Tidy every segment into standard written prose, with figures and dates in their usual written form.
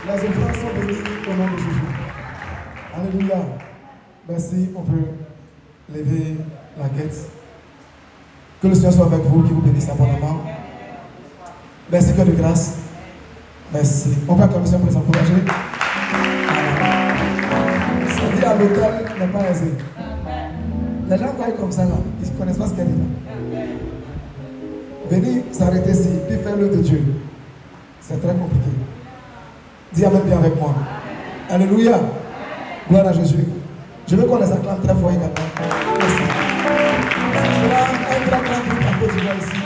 Les offrandes sont bénies au nom de Jésus. Alléluia. Merci, on peut lever la tête. Que le Seigneur soit avec vous, qu'il vous bénisse abondamment. Merci, cœur de grâce. Merci. On peut acclamer le Seigneur pour les encourager. Sa vie à l'hôtel n'est pas aisée. Les gens croient comme ça là, ils ne connaissent pas ce qu'elle est là. Venir s'arrêter ici, puis faire l'œuvre de Dieu, c'est très compliqué. Dis Amen bien avec moi. Alléluia. Gloire à Jésus. Je veux qu'on les acclame très fort également. Merci. Ce sera un très grand groupe en Côte d'Ivoire ici.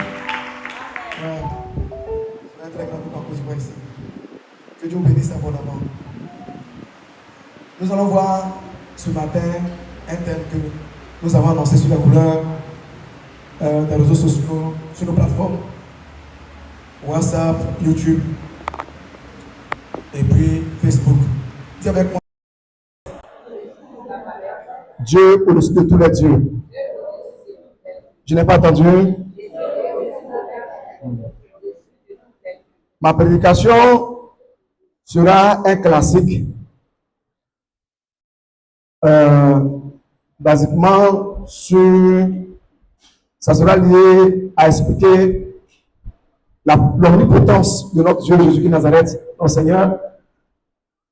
Ouais. Un très grand groupe en Côte d'Ivoire ici. Que Dieu vous bénisse abondamment. Nous allons voir ce matin un thème que nous avons annoncé sur la couleur des réseaux sociaux, sur nos plateformes WhatsApp, YouTube et puis Facebook. Dis avec moi. Dieu au-dessus de tous les dieux. Je n'ai pas entendu. Ma prédication sera un classique. Basiquement, ça sera lié à expliquer l'omnipotence de notre Dieu Jésus-Christ Nazareth, notre Seigneur.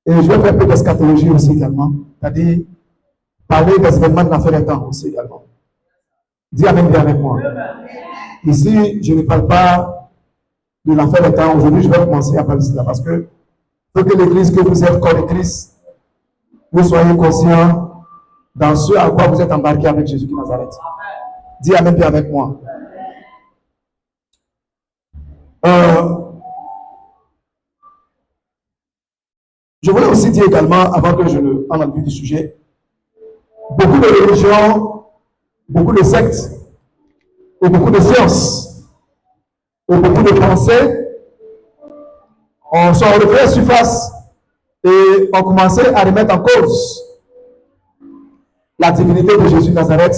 Et je vais faire un peu d'eschatologie aussi également, c'est-à-dire parler des événements de la fin des temps aussi également. Dis Amen bien avec moi. Ici, je ne parle pas de la fin des temps. Aujourd'hui, je vais commencer à parler de cela parce que faut que l'Église, que vous êtes corps de Christ, vous soyez conscients dans ce à quoi vous êtes embarqués avec Jésus-Christ Nazareth. Dis Amen bien avec moi. Je voulais aussi dire également, avant que je ne parle dans le vif du sujet, beaucoup de religions, beaucoup de sectes, et beaucoup de sciences, et beaucoup de pensées sont relevées à la surface et ont commencé à remettre en cause la divinité de Jésus de Nazareth.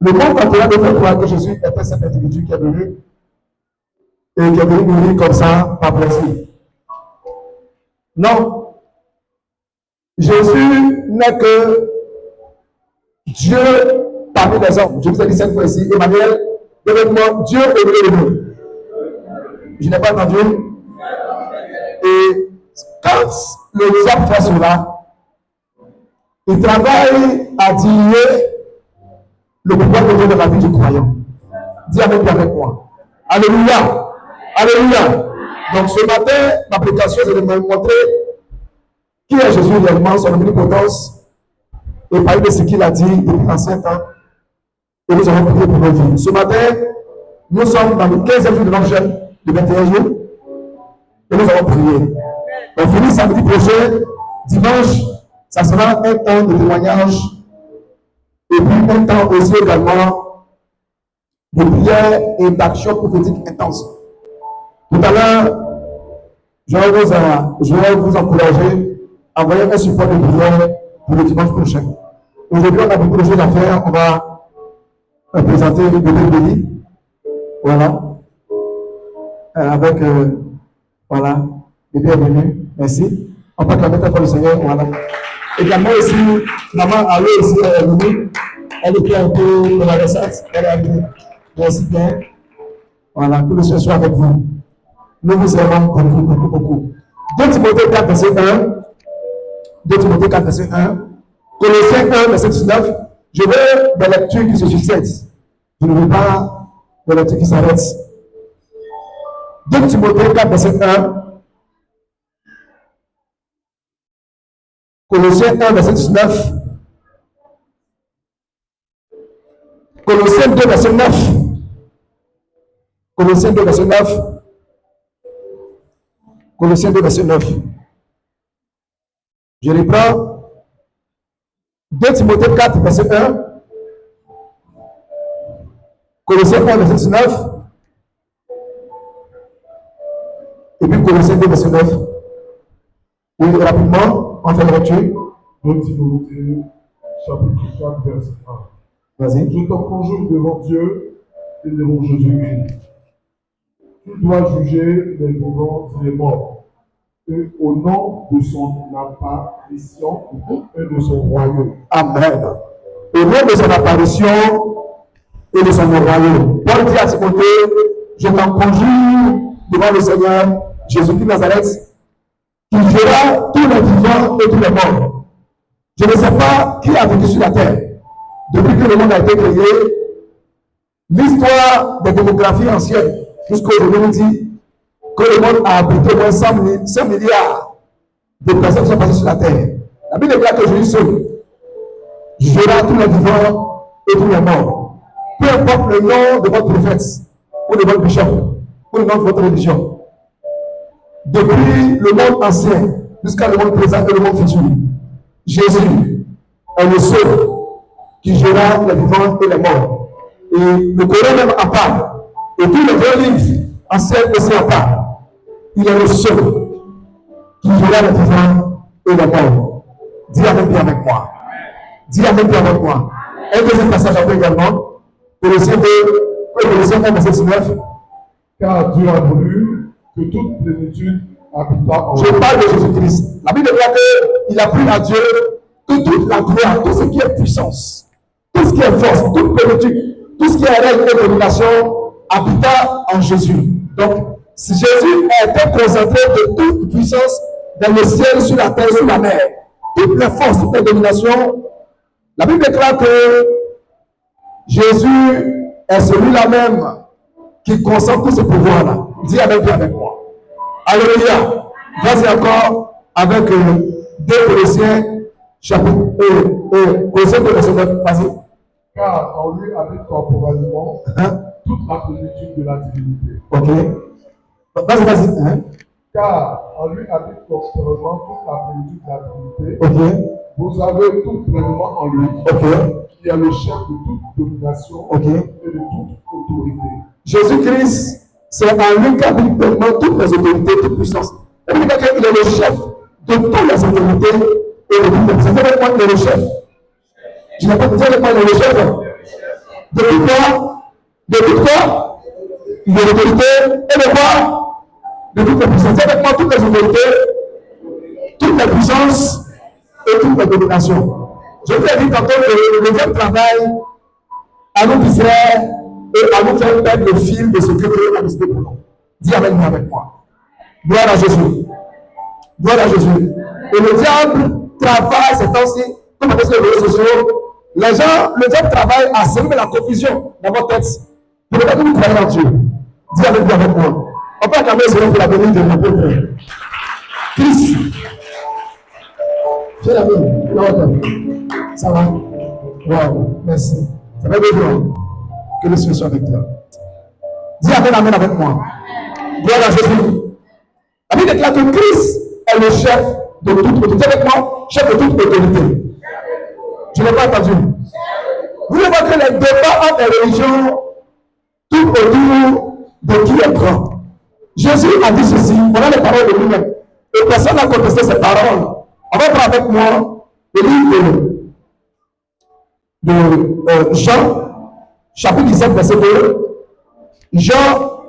Le monde entier devait croire que Jésus était cet individu qui est venu et qui est venu mourir comme ça par plaisir. Non. Jésus n'est que Dieu parmi les hommes. Je vous ai dit cette fois ici, Emmanuel, devant moi, Dieu est venu de nous. Je n'ai pas entendu. Et quand le diable fait cela, il travaille à diminuer le pouvoir de Dieu dans la vie du croyant. Dis Amen avec moi. Alléluia. Alléluia. Donc ce matin, ma prédication, c'est de me montrer qui est Jésus réellement, son omnipotence, et parler de ce qu'il a dit depuis l'ancien temps. Et nous allons prier pour nos vies. Ce matin, nous sommes dans le 15e jour de notre jeûne de 21 jours. Et nous allons prier. On finit samedi prochain, dimanche, ça sera un temps de témoignage. Et puis un temps aussi également de prière et d'action prophétique intense. Tout à l'heure, je vais vous encourager à envoyer un support de prière pour le dimanche prochain. Aujourd'hui, on a beaucoup de choses à faire. On va présenter le bébé béni. Voilà. Avec, voilà, bébé est venu. Merci. On peut acclamer très fort le Seigneur. Voilà. Également aussi, maman Allo ici est venue. Elle était un peu convalescente. Elle est venue. Merci bien. Voilà, que le Seigneur soit avec vous. Nous vous aimons beaucoup, beaucoup, beaucoup. 2 Timothée 4, verset 1. 2 Timothée 4, verset 1. Colossiens 1, verset 19. Je veux des lectures qui se succèdent. Je ne veux pas des lectures qui s'arrêtent. 2 Timothée 4, verset 1. Colossiens 1, verset 19. Colossiens 2, verset 9. Colossiens 2, verset 9. Colossiens 2, verset 9. Je reprends. 2 Timothée 4, verset 1. Colossiens 1, verset 19. Et puis Colossiens 2, verset 9. Oui, rapidement, on fait la lecture. 2 Timothée, chapitre 4, verset 1. Vas-y. Je t'en conjure devant Dieu et devant Jésus-Christ. Tu dois juger les vivants et les morts. et au nom de son apparition et de son royaume. Amen. Au nom de son apparition et de son royaume. Paul dit à Timothée, je t'en conjure devant le Seigneur Jésus-Christ de Nazareth, qui jugera tous les vivants et tous les morts. Je ne sais pas qui a vécu sur la terre depuis que le monde a été créé. L'histoire des démographies anciennes jusqu'à aujourd'hui nous dit que le monde a abrité au moins 100 milliards de personnes qui sont passées sur la terre. La Bible déclare que Jésus seul jugera tous les vivants et tous les morts. Peu importe le nom de votre prophète, ou de votre bishop, ou le nom de votre religion. Depuis le monde ancien jusqu'à le monde présent et le monde futur, Jésus est le seul qui jugera les vivants et les morts. Et le Coran même à part, et tous les deux livres anciens aussi à part, il est le seul qui jugera les vivants et les morts. Dis Amen bien avec moi. Dis Amen bien avec moi. Un deuxième passage après également. Colossiens 1, verset 19. Car Dieu a voulu que toute plénitude habita en Je parle de Jésus-Christ. La Bible déclare qu'il a pris à Dieu que toute la gloire, tout ce qui est puissance, tout ce qui est force, toute plénitude, tout ce qui est règle et domination habita en Jésus. Donc, si Jésus était concentré de toute puissance dans le ciel, sur la terre, sur la mer, toutes les forces, toutes les dominations, la Bible déclare que Jésus est celui-là même qui concentre tous ces pouvoirs-là. Dis avec moi. Alléluia. Vas-y encore avec 2 Colossiens, chapitre Colossiens 2, verset 9. Vas-y. Car en lui habite corporellement toute la plénitude de la divinité. Ok. Vas-y. Car en lui habite corporellement toute la plénitude de la divinité. Ok. Vous avez tout pleinement en lui. Ok. Qui est le chef de toute domination Ok. et de toute autorité. Jésus-Christ, c'est en lui qu'habite pleinement toutes les autorités, toute puissance. Il est le chef de toutes les autorités et de toutes les puissances. C'est moi, il est le chef. Je n'ai pas dit avec moi, il est le chef. De tout quoi? De tout quoi? De l'autorité et de quoi? De toutes les puissances. C'est avec moi toutes les autorités, toutes les puissances et toutes les dominations. Je vous ai dit tantôt que le diable travaille à nous distraire et à nous faire perdre le fil de ce que Dieu a décidé pour nous. Dis Amen avec moi. Gloire à Jésus. Gloire à Jésus. Et le diable travaille ces temps-ci, comme on dit sur les réseaux sociaux, les gens, le diable travaille à semer la confusion dans votre tête. Pour ne pas que vous croyez en Dieu. Dis avec moi. On peut acclamer ce nom pour la venue de mon peuple. Christ. J'ai la vie. Ça va? Wow, merci. Ça fait bien. Que le Seigneur soit avec toi. Dis Amen avec moi. Gloire à Jésus. La Bible déclare que Christ est le chef de toute autorité. Avec moi, chef de toute autorité. Je n'ai pas entendu. Vous voyez que les débats entre les religions tout autour de qui est grand. Jésus a dit ceci, voilà les paroles de lui-même. Et personne n'a contesté ces paroles. On va prendre avec moi le livre de Jean, chapitre 17, verset 2. Jean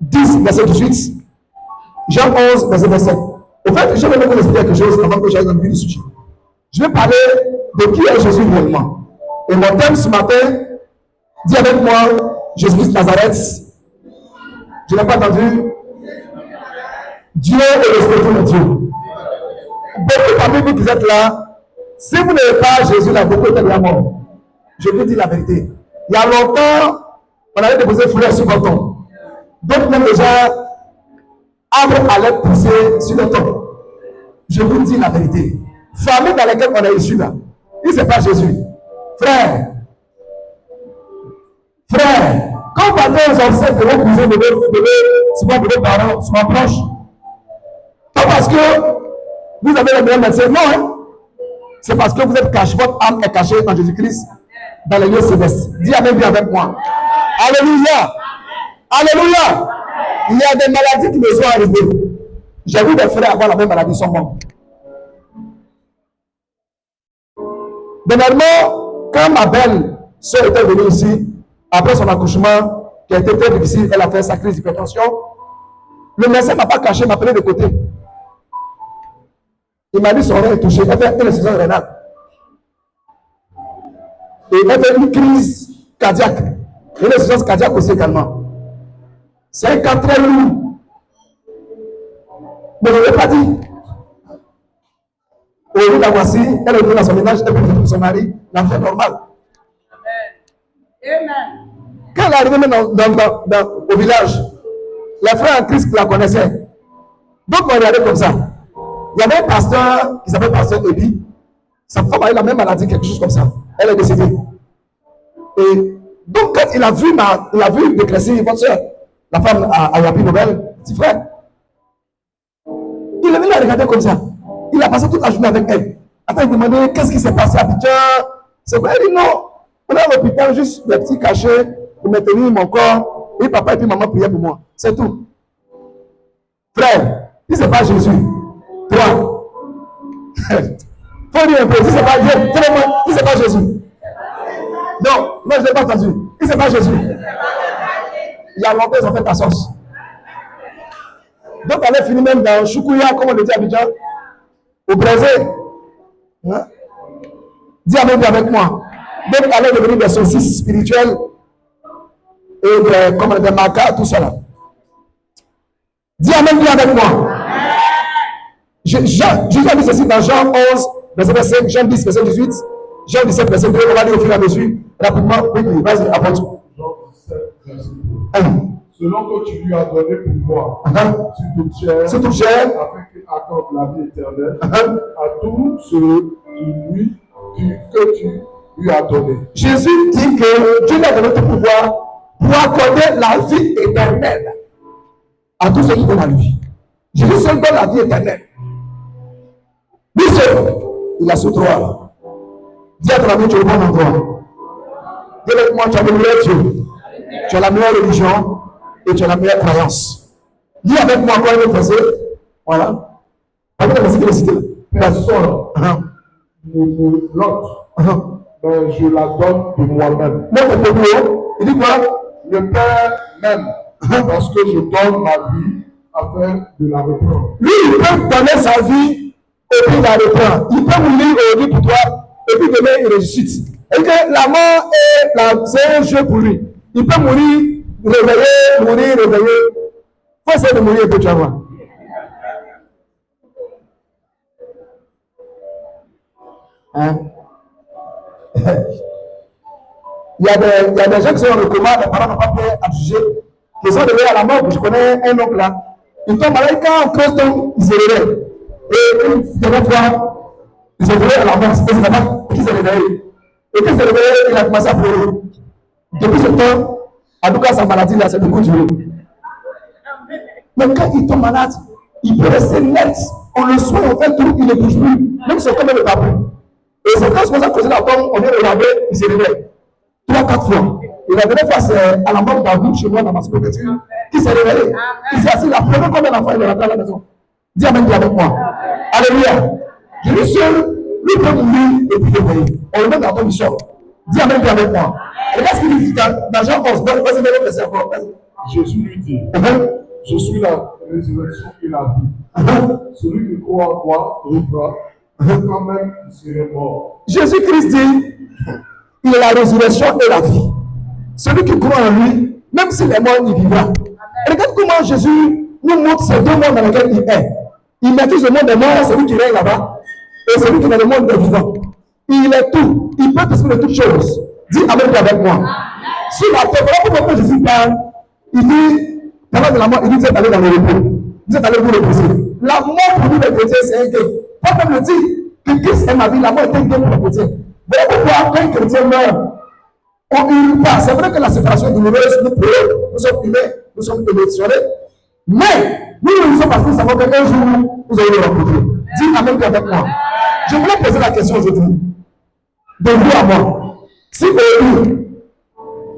10, verset 18. Jean 11, verset 27. Au fait, je vais vous expliquer quelque chose avant que j'aille dans le vif du sujet. Je vais parler de qui est Jésus réellement. Et mon thème ce matin, dis avec moi, Jésus de Nazareth. Je n'ai pas entendu. Dieu est le Esprit de Dieu. Beaucoup parmi vous qui êtes là, si vous n'avez pas Jésus là, beaucoup étaient déjà morts. Je vous dis la vérité. Il y a longtemps, on avait déposé fleurs sur votre tombe. D'autres même déjà, arbres allaient pousser sur le tombe. Je vous dis la vérité. Famille dans laquelle on est issu là, il ne sait pas Jésus. Frère, quand vous partez aux ancêtres de vos cousins, souvent de vos parents, souvent proches, pas parce que vous avez le meilleur médecin, non, hein? C'est parce que vous êtes caché, votre âme est cachée en Jésus-Christ dans les lieux célestes. Dis Amen bien avec moi. Alléluia. Alléluia. Il y a des maladies qui me sont arrivées. J'ai vu des frères avoir la même maladie, ils sont morts. Dernièrement, quand ma belle soeur était venue ici, après son accouchement, qui a été très difficile, elle a fait sa crise d'hypertension. Le médecin ne m'a pas caché, m'a appelé de côté. Il m'a dit son rein est touché. Elle fait une insuffisance rénale. Et elle fait une crise cardiaque. Une insuffisance cardiaque aussi également. C'est un cas très lourd. Mais je ne l'ai pas dit. Au lieu d'avoir si, elle est venue dans son ménage, elle peut vivre son mari, la vie est normale. Amen. Quand elle est arrivée même au village, les frères en Christ la connaissaient. Donc on regardait comme ça. Il y avait un pasteur qui s'appelle pasteur Ebi. Sa femme a eu la même maladie, quelque chose comme ça. Elle est décédée. Et donc quand il a vu décresser votre soeur, la femme a appris Nobel, petit frère, il est venu la regarder comme ça. Il a passé toute la journée avec elle. Après, il demandait qu'est-ce qui s'est passé à Abidjan. C'est quoi? Elle dit non. On est à l'hôpital, juste des petits cachets pour maintenir mon corps. Et papa et puis maman priaient pour moi. C'est tout. Frère, si ce n'est pas Jésus, toi, faut dire un peu, si ce n'est pas Dieu, si ce n'est pas Jésus. Non, moi je ne l'ai pas entendu. Si ce n'est pas Jésus. Il y a longtemps, ils ont fait ta sauce. Donc, elle est finie même dans Choukouya, comme on le dit à Abidjan, au Brésil. Hein? Dis Amen avec moi. Donc, elle est devenue des saucisses spirituelles et comme des macas, tout cela. Dis Amen avec moi. Jésus a dit ceci dans Jean 11, verset 5, Jean 10, verset 18, Jean 17, verset 2. On va dire au fur et à mesure. Rapidement, oui, vas-y, apporte. Jean 17, verset 2. Selon que tu lui as donné pouvoir sur toute chair, afin qu'il accorde la vie éternelle à tous ceux que tu lui as donné. Jésus dit que Dieu lui a donné tout pouvoir pour accorder la vie éternelle à tous ceux qui donnent à lui. Jésus seul donne la vie éternelle. Lui seul, il a ce droit. Dis à ton ami, tu es au bon endroit. Dis avec moi, tu as le meilleur Dieu. Tu as la meilleure religion. Et tu as la meilleure croyance. Dis avec moi quoi il veut passer. Voilà. Avec la cité. Personne ne me l'ôte, mais je la donne de moi-même. Il dit quoi? Le Père même, parce que je donne ma vie afin de la reprendre. Lui, il peut donner sa vie et puis la reprendre. Il peut mourir aujourd'hui pour toi et puis demain il ressuscite. Et que la mort c'est un jeu pour lui. Il peut mourir. Réveiller. Il faut essayer de mourir que tu vas voir. Hein? Il y a des gens qui sont dans le coma, les parents n'ont pas pu juger, qui sont réveillés à la mort. Je connais un oncle là. Ils tombent malades quand on creuse donc ils se réveillent. Et une dernière fois, ils se réveillent à la mort. C'est pas qui s'est réveillé. Et quand il s'est réveillé, il a commencé à pleurer. Depuis ce temps, en tout cas, sa maladie là, c'est de continuer. Mais quand il tombe malade, il peut rester net. On le soigne, on fait tout, il ne bouge plus. Même son corps ne va plus. Et c'est quand on a causé la tombe, on vient le laver, il se réveille. 3-4 fois. Et la dernière fois, c'est à la mort d'Agout, chez moi, dans ma scopeture, qui s'est réveillé. Il s'est assis, il a pleuré combien d'enfants il est rentré à la maison. Dis Amen, dis avec moi. Alléluia. Jésus seul, lui peut mourir et puis réveiller. On le met dans ton mission. Dis Amen, dis avec moi. Regarde ce qu'il dit dans Jean 11. Vas-y, verset encore. Jésus lui dit, je suis la résurrection et la vie. Celui qui croit en moi vivra, quand même il serait mort. Jésus-Christ dit, il est la résurrection et la vie. Celui qui croit en lui, même s'il est mort, il vivra. Et regarde comment Jésus nous montre ces deux mondes dans lesquels il est. Il maîtrise le monde des morts, celui qui règne là-bas, et celui qui est dans le monde des vivants. Il est tout. Il peut exprimer de toutes choses. Dis Amen avec moi. Si la terre, voilà pourquoi Jésus parle, il dit, pendant de la mort, il dit, vous êtes allé dans le repos. Vous êtes allé vous reposer. La mort pour nous, les chrétiens, c'est un gain. Paul me dit que Christ est ma vie, la mort est un gain pour les chrétiens. Voilà pourquoi quand un chrétien meurt, on ne hurle pas. C'est vrai que la séparation est douloureuse, nous sommes humains, nous sommes émotionnés. Mais nous nous sommes parce que nous savons qu'un jour, vous allez le rencontrer. Dis Amen avec moi. Je voulais poser la question aujourd'hui. De vous à moi. Si aujourd'hui,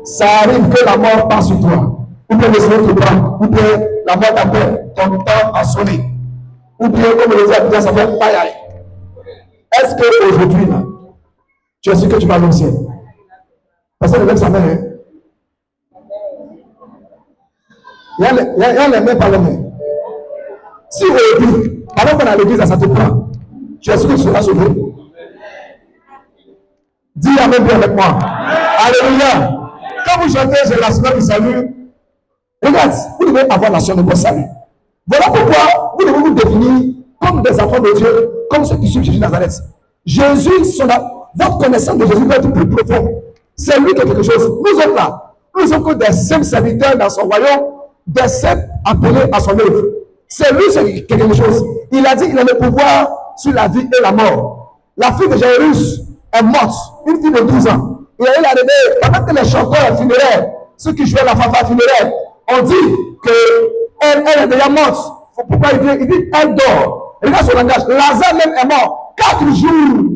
ça arrive que la mort passe sur toi, ou bien le Seigneur te prend, ou bien la mort t'appelle, ton temps a sonné, ou bien comme le disait déjà, ça fait paille. Est-ce qu'aujourd'hui, là, tu es sûr que tu vas aller au ciel? Parce que le même sa main, hein? Il y a les mains par les mains. Si aujourd'hui, alors qu'on a l'église, ça te prend, tu es sûr que tu seras sauvé. Dis Amen bien avec moi. Alléluia. Quand vous chantez, j'ai l'assurance du salut. Regarde, vous devez avoir l'assurance de votre salut. Voilà pourquoi vous devez vous définir comme des enfants de Dieu, comme ceux qui suivent Jésus de Nazareth. Jésus, votre connaissance de Jésus doit être plus profonde. C'est lui qui a quelque chose. Nous autres là, nous sommes que des simples serviteurs dans son royaume, des simples appelés à son œuvre. C'est lui qui a quelque chose. Il a dit qu'il a le pouvoir sur la vie et la mort. La fille de Jairus est morte, une fille de 12 ans. Et elle est arrivée, pendant que les chanteurs funéraires, ceux qui jouaient la fanfare funéraire, ont dit qu'elle est déjà morte. Pourquoi il dit elle dort. Regarde son langage. Lazare même est mort. 4 jours.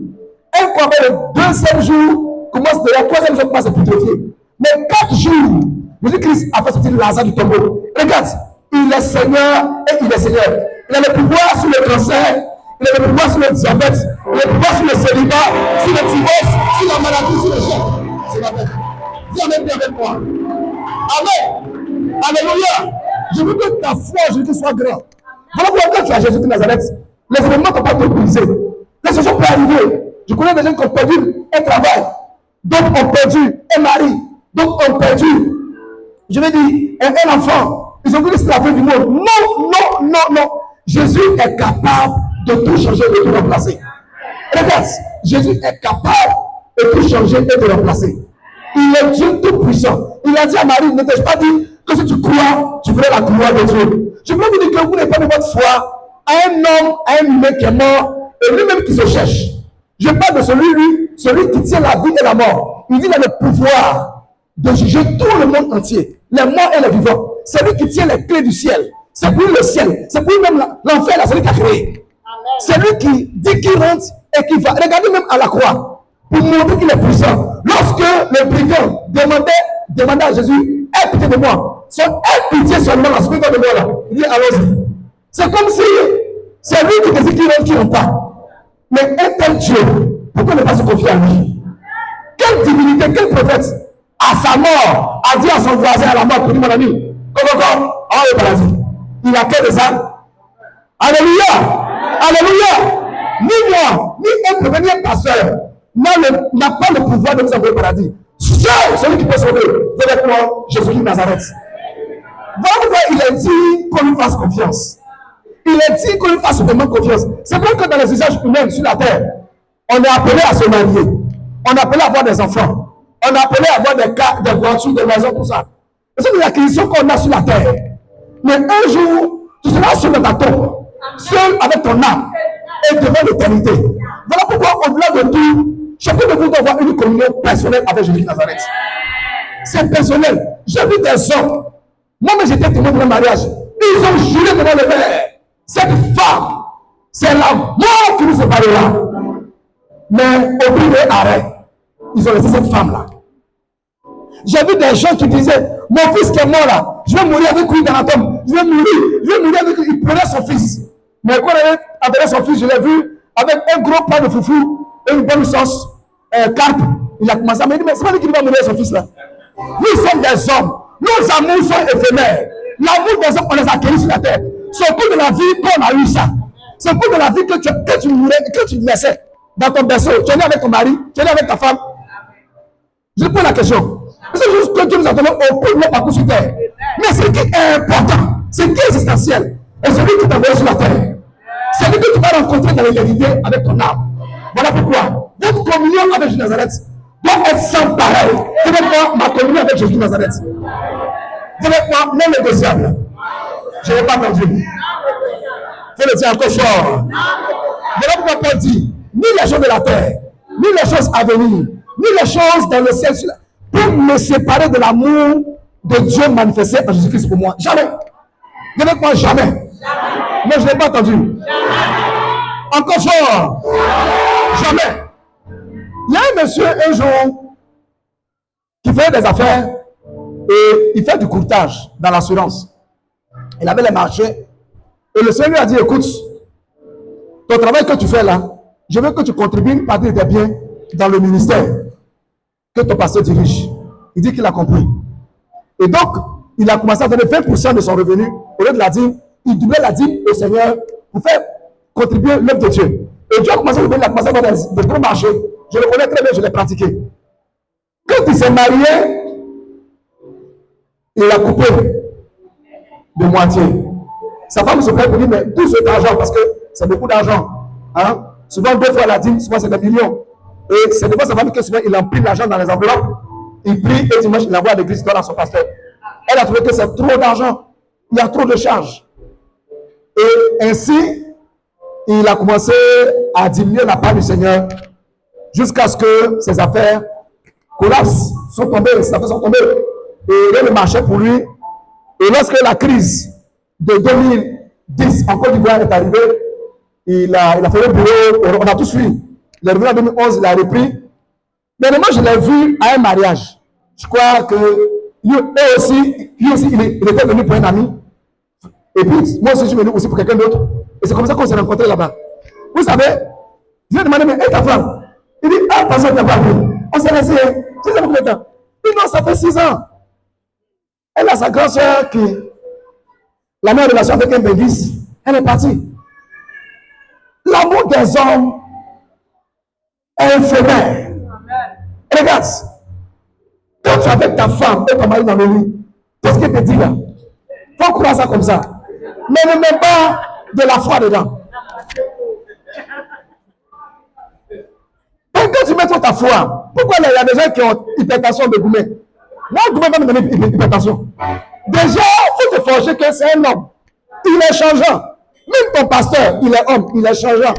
Elle croit que le deuxième jour commence déjà, le troisième jour commence à putréfier. Mais 4 jours, Jésus-Christ a fait sortir Lazare du tombeau. Regarde, il est Seigneur et il est Seigneur. Il a le pouvoir sur le cancer, il a le pouvoir sur le diabète, il a le pouvoir sur le célibat, sur le divorce, sur la maladie, sur le chèque. C'est la paix. Dis Amen bien avec moi. Amen. Alléluia. Je veux que ta foi en Jésus soit grande. Voilà pourquoi quand tu as Jésus de Nazareth, les événements ne t'ont pas brisé. Les choses peuvent arriver. Je connais des gens qui ont perdu un travail, d'autres ont perdu un mari, d'autres ont perdu, je vais dire, un enfant. Ils ont cru que c'était la fin du monde. Non, non, non, non. Jésus est capable de tout changer et de tout remplacer. Regarde, Jésus est capable de tout changer et de remplacer. Il est Dieu tout puissant. Il a dit à Marie, ne t'ai-je pas dit que si tu crois, tu ferais la gloire de Dieu. Je veux vous dire que vous n'avez pas de votre foi à un homme, à un humain qui est mort, et lui-même qui se cherche. Je parle de celui qui tient la vie et la mort. Il dit qu'il a le pouvoir de juger tout le monde entier, les morts et les vivants. C'est lui qui tient les clés du ciel. C'est pour lui le ciel. C'est pour lui même l'enfer, c'est lui qui a créé. C'est lui qui dit qu'il rentre et qu'il va. Regardez même à la croix, pour montrer qu'il est puissant. Lorsque le brigand demandait à Jésus, aie pitié de moi. Aie pitié seulement à ce que de moi là. Il dit, allons-y. C'est comme si c'est lui qui décide qu'il rentre pas. Mais un tel Dieu, pourquoi ne pas se confier à lui? Quelle divinité, quel prophète, à sa mort, a dit à son voisin à la mort, pour dire mon ami, encore, le paradis. Il a quel de ça? Alléluia! Alléluia! Ni moi, ni un premier pasteur n'a pas le pouvoir de nous envoyer au paradis. Seul celui qui peut sauver, c'est avec moi, Jésus de Nazareth. Voilà pourquoi il a dit qu'on lui fasse confiance. Il est dit qu'on lui fasse vraiment confiance. C'est vrai que dans les usages humains sur la terre, on est appelé à se marier. On est appelé à avoir des enfants. On est appelé à avoir des cas, des voitures, des maisons, tout ça. C'est une acquisition qu'on a sur la terre. Mais un jour, tu seras seul dans ta tombe, seul avec ton âme et devant l'éternité. Voilà pourquoi, au-delà de tout, chacun de vous doit avoir une communion personnelle avec Jésus de Nazareth. C'est personnel. J'ai vu des hommes. Moi-même, j'étais témoin de mon mariage. Ils ont juré devant le Père. Cette femme, c'est la mort qui nous séparera. Mais au prix de arrêt, ils ont laissé cette femme-là. J'ai vu des gens qui disaient, mon fils qui est mort là, je vais mourir avec lui dans la tombe. Je vais mourir avec lui. Il prenait son fils. Mais quand il avait appelé son fils, je l'ai vu avec un gros plat de foufou et une bonne sauce carpe. Il a commencé à me dire, mais c'est pas lui qui va mourir son fils là. Nous sommes des hommes. Nos amours sont éphémères. L'amour des hommes, on les a acquis sur la terre. C'est au cours de la vie qu'on a eu ça. C'est au cours de la vie que tu mourais, que tu naissais dans ton berceau. Tu es né avec ton mari, tu es né avec ta femme. Je pose la question. C'est juste que Dieu nous a donné au cours de notre parcours sur terre. Mais ce qui est important, ce qui est existentiel, et celui qui t'a envoyé sur la terre, c'est lui que tu vas rencontrer dans l'éternité avec ton âme. Voilà pourquoi votre communion avec Jésus de Nazareth doit être sans pareil. Avec moi, ma communion avec Jésus de Nazareth. Avec moi, non négociable. Je n'ai pas entendu. Il faut le dire encore fort. Voilà pourquoi Paul dit, ni les choses de la terre, ni les choses à venir, ni les choses dans le ciel, pour me séparer de l'amour de Dieu manifesté en Jésus-Christ pour moi. Jamais. Avec moi, jamais. Mais je n'ai pas entendu. Encore fort. Jamais. Il y a un monsieur un jour qui fait des affaires et il fait du courtage dans l'assurance. Il avait les marchés et le Seigneur lui a dit, écoute, ton travail que tu fais là, je veux que tu contribues une partie de tes biens dans le ministère que ton pasteur dirige. Il dit qu'il a compris. Et donc, il a commencé à donner 20% de son revenu au lieu de la dîme. Il doublait la dîme au Seigneur pour faire contribuer l'œuvre de Dieu. Et Dieu a commencé à lui, il a commencé à avoir des gros marchés. Je le connais très bien, je l'ai pratiqué. Quand il s'est marié, il a coupé de moitié. Sa femme se plaît pour lui, mais tout cet argent, parce que c'est beaucoup d'argent. Hein? Souvent, 2 fois la dîme, souvent c'est des millions. Et c'est devant sa femme que souvent il empile l'argent dans les enveloppes. Il prie et dimanche, il envoie à l'église, il donne à son pasteur. Elle a trouvé que c'est trop d'argent. Il y a trop de charges. Et ainsi, il a commencé à diminuer la part du Seigneur jusqu'à ce que ses affaires collapsent, ses affaires sont tombées. Et rien ne marchait pour lui. Et lorsque la crise de 2010 en Côte d'Ivoire est arrivée, il a fait le bureau, on a tous fui. Il est revenu en 2011, il a repris. Mais moi, je l'ai vu à un mariage. Je crois que lui aussi, il était venu pour un ami. Et puis, moi aussi, je suis venu aussi pour quelqu'un d'autre. Et c'est comme ça qu'on s'est rencontrés là-bas. Vous savez, je lui ai demandé, mais et ta femme? Il dit, ah, parce que tu n'as pas vu. On s'est resté. Tu sais combien de temps? Il dit, non, ça fait 6 ans. Elle a sa grande soeur qui, la même relation avec un béguiste. Elle est partie. L'amour des hommes est éphémère. Regarde, quand tu es avec ta femme et ton mari dans le lit, qu'est-ce qu'il te dit là? Il faut croire ça comme ça. Mais ne mets pas de la foi dedans. Quand tu mets toute ta foi, pourquoi il y a des gens qui ont hypertension de Goumet? Moi, Goumet va me donner hypertension. Déjà, il faut te forger que c'est un homme. Il est changeant. Même ton pasteur, il est homme, il est changeant.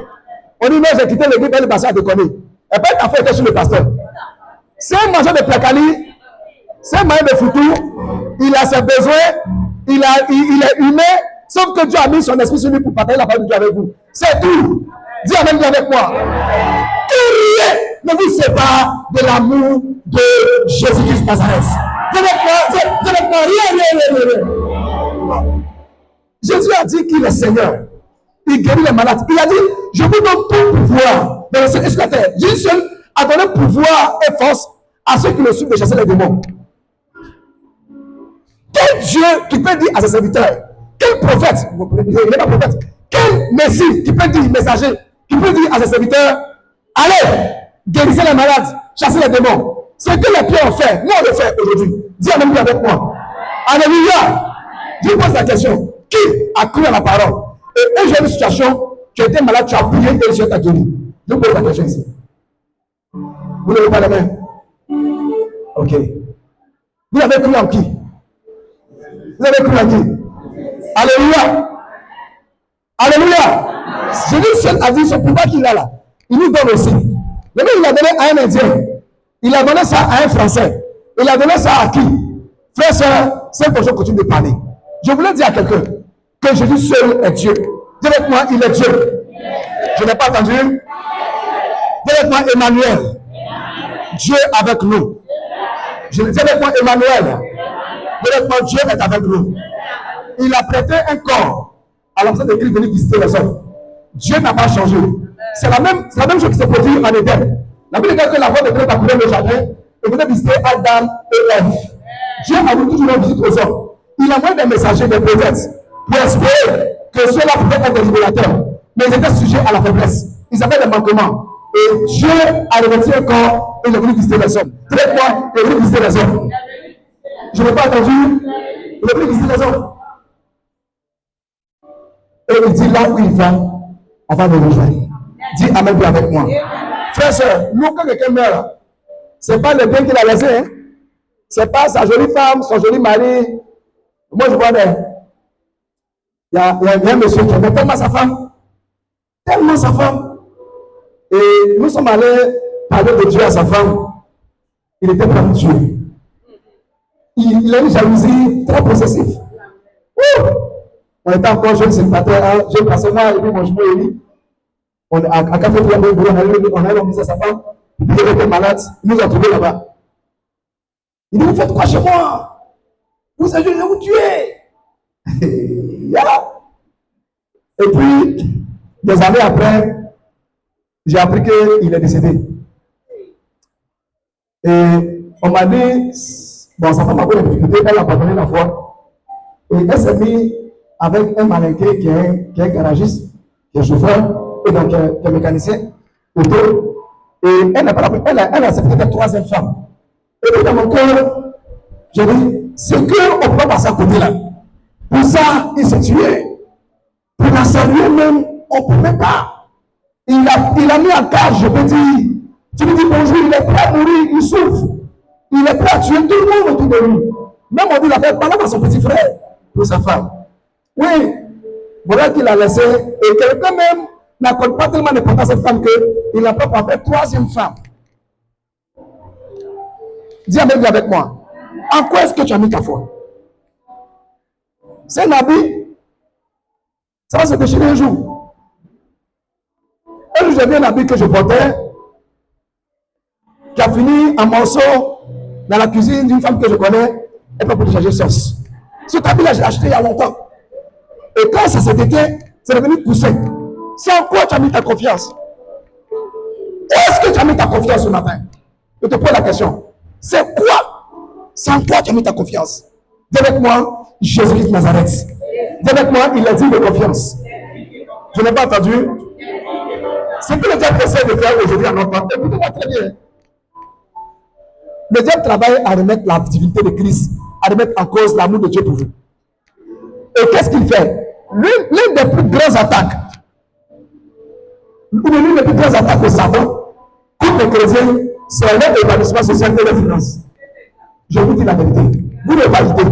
On dit, non, j'ai quitté l'église, elle est passée à déconner. Et puis, ta foi était sur le pasteur. C'est un mangeur de placali, c'est un mangeur de foutou, il a ses besoins, il est humain, sauf que Dieu a mis son esprit sur lui pour partager la parole de Dieu avec vous. C'est tout. Dis Amen avec moi. Rien ne vous sépare de l'amour de Jésus-Christ Nazareth. Dis avec moi, rien. Jésus a dit qu'il est Seigneur. Il guérit les malades. Il a dit, je vous donne tout pouvoir dans le ciel et sur la terre. Jésus seul a donné pouvoir et force à ceux qui le suivent de chasser les démons. Quel Dieu qui peut dire à ses serviteurs, quel prophète, il n'est pas prophète, quel messie qui peut dire, messager, qui peut dire à ses serviteurs, allez, guérissez les malades, chassez les démons. C'est que les pierres ont fait, nous on le fait aujourd'hui. Dis Amen avec moi. Alléluia. Je vous pose la question, qui a cru à la parole? Et un jour, une situation, tu étais malade, tu as prié et le Seigneur t'a guéri. Je vous pose la question ici. Vous ne levez pas la main? Ok. Vous avez cru en qui? Vous avez cru en qui? Alléluia. Alléluia. Jésus seul a dit ce pouvoir qu'il a là. Il nous donne aussi. Mais il a donné à un Indien. Il a donné ça à un Français. Il a donné ça à qui? Frère, soeur, c'est pour que je continue de parler. Je voulais dire à quelqu'un que Jésus seul est Dieu. Dis avec moi, il est Dieu. Je n'ai pas entendu. Dis avec moi, Emmanuel. Dieu avec nous. Je dis avec moi, Emmanuel. Dis avec moi, Dieu est avec nous. Il a prêté un corps à l'ambassade de Christ venir visiter les hommes. Dieu n'a pas changé. C'est la même chose qui s'est produite en Éden. La Bible dit que la voix de Dieu a couvert le jardin et venait visiter Adam et Ève. Dieu a voulu toujours rendre visite aux hommes. Il a envoyé des messagers, des prophètes, pour espérer que ceux-là pouvaient être des libérateurs. Mais ils étaient sujets à la faiblesse. Ils avaient des manquements. Et Dieu a revêtu un corps et il est venu visiter les hommes. Très moi, il est venu visiter les hommes. Je n'ai pas entendu. Il est venu visiter les hommes. Et il dit là où il va, on va le rejoindre. Dis Amen avec moi. Frère, soeur, nous, quand quelqu'un meurt, ce n'est pas le bien qu'il a laissé. Hein? Ce n'est pas sa jolie femme, son joli mari. Moi, je vois il y a un monsieur qui aimait tellement sa femme. Tellement sa femme. Et nous sommes allés parler de Dieu à sa femme. Il était comme Dieu. Il a une jalousie très possessive. On était encore jeunes célibataires. J'ai passé moi et puis mon jumeau Élie. On a café pour le bureau, on a remis à sa femme. Il était malade. Il nous a trouvés là-bas. Il dit, vous faites quoi chez moi? Vous allez vous tuer. Et puis, des années après, j'ai appris qu'il est décédé. Et on m'a dit, bon, sa femme a eu des difficultés, elle a abandonné la foi. Et elle s'est mise avec un malinqué qui est garagiste, qui est chauffeur, et donc, qui est mécanicien, auto, et elle n'a pas elle a accepté la troisième femme. Et puis dans mon cœur, je dis, c'est qu'on ne peut pas passer à côté là. Pour ça, il s'est tué. Pour la saluer même, on ne pouvait pas. Il a mis en cage, je peux dire. Tu lui dis bonjour, il est prêt à mourir, il souffre. Il est prêt à tuer tout le monde autour de lui. Même on dit, il a fait parler à son petit frère pour sa femme. Oui, voilà qu'il a laissé. Et quelqu'un même n'accorde pas tellement d'importance à cette femme qu'il n'a pas fait troisième femme. Dis avec moi. En quoi est-ce que tu as mis ta foi? C'est un habit. Ça va se déchirer un jour. Un jour, j'ai vu un habit que je portais qui a fini en morceaux dans la cuisine d'une femme que je connais. Elle peut changer sauce. Cet habit-là, j'ai acheté il y a longtemps. Et quand ça s'est éteint, c'est devenu poussé. C'est en quoi tu as mis ta confiance? Où est-ce que tu as mis ta confiance ce matin? Je te pose la question. C'est quoi? C'est en quoi tu as mis ta confiance? Dis avec moi, Jésus-Christ de Nazareth. Dis avec moi, il a dit de confiance. Je n'ai pas entendu. C'est que le diable essaie de faire aujourd'hui à notre temps. Écoutez-moi très bien. Le diable travaille à remettre la divinité de Christ, à remettre en cause l'amour de Dieu pour vous. Et qu'est-ce qu'il fait? L'une des plus grandes attaques, l'une des plus grandes attaques de Satan contre les chrétiens, c'est l'épanouissement social et les finances. Je vous dis la vérité. Vous n'avez pas idée.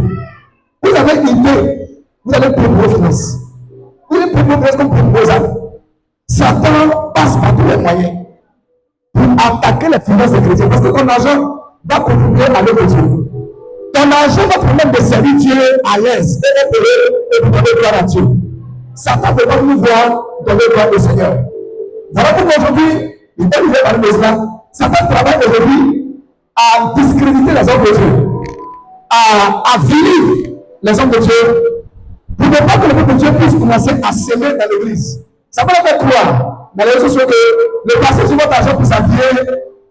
Vous avez idée. Vous allez prendre vos finances. Vous allez prendre vos finances comme pour vos âmes. Satan passe par tous les moyens pour attaquer les finances des chrétiens. Parce que ton argent va contribuer à l'œuvre de Dieu. Ton argent va permettre de servir Dieu à l'aise et de donner gloire à Dieu. Satan ne veut pas nous voir donner gloire au Seigneur. Voilà pourquoi aujourd'hui, il est arrivé par le cela. Satan travaille aujourd'hui à discréditer les hommes de Dieu, à viler les hommes de Dieu, pour ne pas que le peuple de Dieu puisse commencer à s'aimer dans l'église. Ça peut faire croire dans les réseaux sociaux que le pasteur sur votre argent pour s'habiller,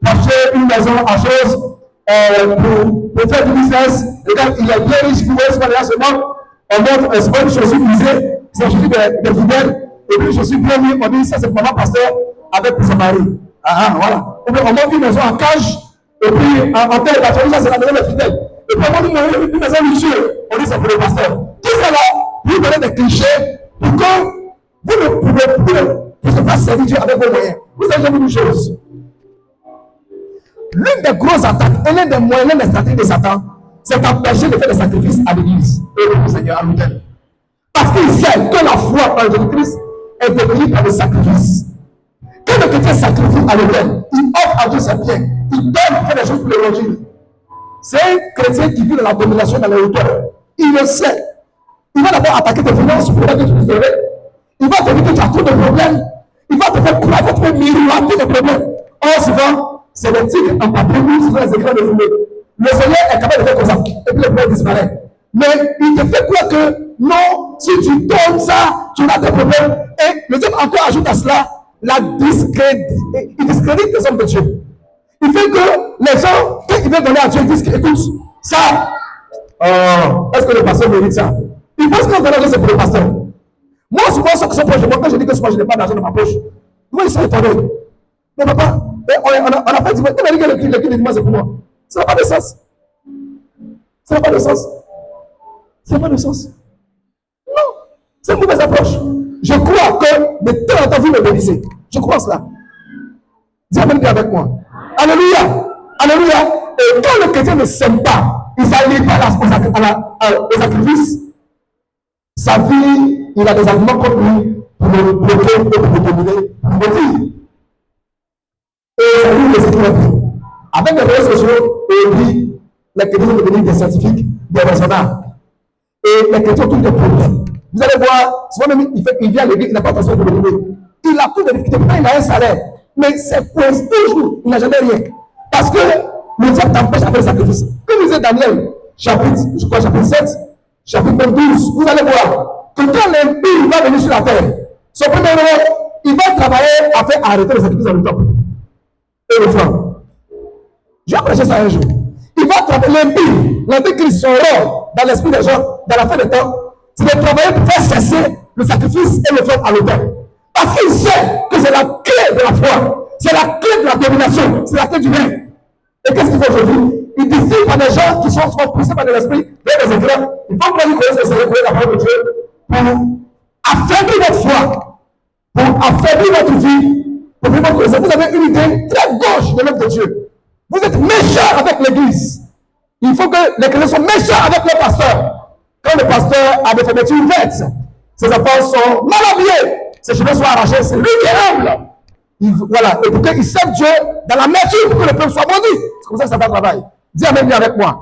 pour acheter une maison en chose, pour faire du business. Regarde, il est bien riche, vous voyez ce qu'on est là seulement. On montre, c'est pas une chaussure usée, c'est une chaussure de fidèle, et puis une chaussure bien mise, on dit ça c'est pour maman pasteur avec pour son mari. Voilà. On montre une maison en cage, et puis en terre de ça c'est la maison des fidèles. Et puis on montre une maison luxueuse, on dit c'est pour le pasteur. Tout ça là, vous donnez des clichés pour que vous ne pouvez pas servir Dieu avec vos moyens. Vous avez jamais une chose. L'une des grosses attaques et l'un des moyens, l'une des stratégies de Satan, c'est d'empêcher de faire des sacrifices à l'église et au Seigneur, à l'autel. Parce qu'il sait que la foi en Jésus-Christ est devenue par le sacrifice. Quand le chrétien sacrifie à l'autel, il offre à Dieu ses biens, il donne faire des choses pour l'évangile. C'est un chrétien qui vit dans la domination dans les hauteurs. Il le sait. Il va d'abord attaquer tes finances pour que tu puisses lever. Il va te dire que tu as trop de problèmes. Il va te faire croire, il va te faire miroiter les problèmes. Or, souvent, c'est le tigre en papier ou sur les écrans de fumée. Le Seigneur est capable de faire comme ça. Et puis le problème disparaît. Mais il te fait croire que non, si tu donnes ça, tu as des problèmes. Et le diable encore ajoute à cela il discrédite les hommes de Dieu. Il fait que les gens, quand ils veulent donner à Dieu, ils disent écoute, ça, est-ce que le pasteur mérite ça? Il pense que l'argent c'est pour le pasteur. Moi, souvent, ceux qui sont proches de moi, quand je dis que souvent je n'ai pas d'argent dans ma poche, moi, ils sont étonnés. Mais papa, on a fait du mal. Quand on a dit que le cul de dimanche, c'est pour moi. Ça n'a pas de sens. Ça n'a pas de sens. Ça n'a pas de sens. Non. C'est une mauvaise approche. Je crois que de temps en temps, vous me bénissez. Je crois cela. Dis Amen avec moi. Alléluia. Alléluia. Et quand le chrétien ne s'aime pas, il ne s'allie pas au sacrifice, sa vie, il a des arguments contre lui pour le bloquer et pour le dominer, pour le dire. Et ça lui laisse tout. Avec les réseaux sociaux, aujourd'hui, les chrétiens sont devenus des scientifiques, des raisonnables. Et les chrétiens ont tous des problèmes. Vous allez voir, souvent même, il vient à l'église, il n'a pas attention de le dominer. Il a tout de difficultés, pourtant il a un salaire. Mais c'est pour toujours, il n'a jamais rien. Parce que le diable t'empêche à faire le sacrifice. Comme disait Daniel, chapitre 7, chapitre 12, vous allez voir que quand l'impie va venir sur la terre, son premier rôle, il va travailler à faire arrêter le sacrifice dans le temple et le franc. Je vais prêcher ça un jour. Il va travailler, l'antéchrist, son rôle dans l'esprit des gens, dans la fin des temps, c'est de travailler pour faire cesser le sacrifice et le franc à l'autel. Parce Parce qu'il sait que c'est la clé de la foi. C'est la clé de la domination. C'est la clé du règne. Et qu'est-ce qu'il fait aujourd'hui? Il décide par des gens qui sont poussés par l'esprit vers les éclairs. Il faut que vous connaissiez le Seigneur, connaissez la parole de Dieu pour affaiblir votre foi, pour affaiblir votre vie, pour que vous avez une idée très gauche de l'œuvre de Dieu. Vous êtes méchants avec l'Église. Il faut que les chrétiens soient méchants avec le pasteur. Quand le pasteur a des fermetures ouvertes, ses enfants sont mal habillés, ses cheveux sont arrachés, c'est lui qui est humble. Voilà, et pour qu'il serve Dieu dans la nature, pour que le peuple soit maudit. C'est comme ça que ça va travailler. Dis Amen, bien avec moi.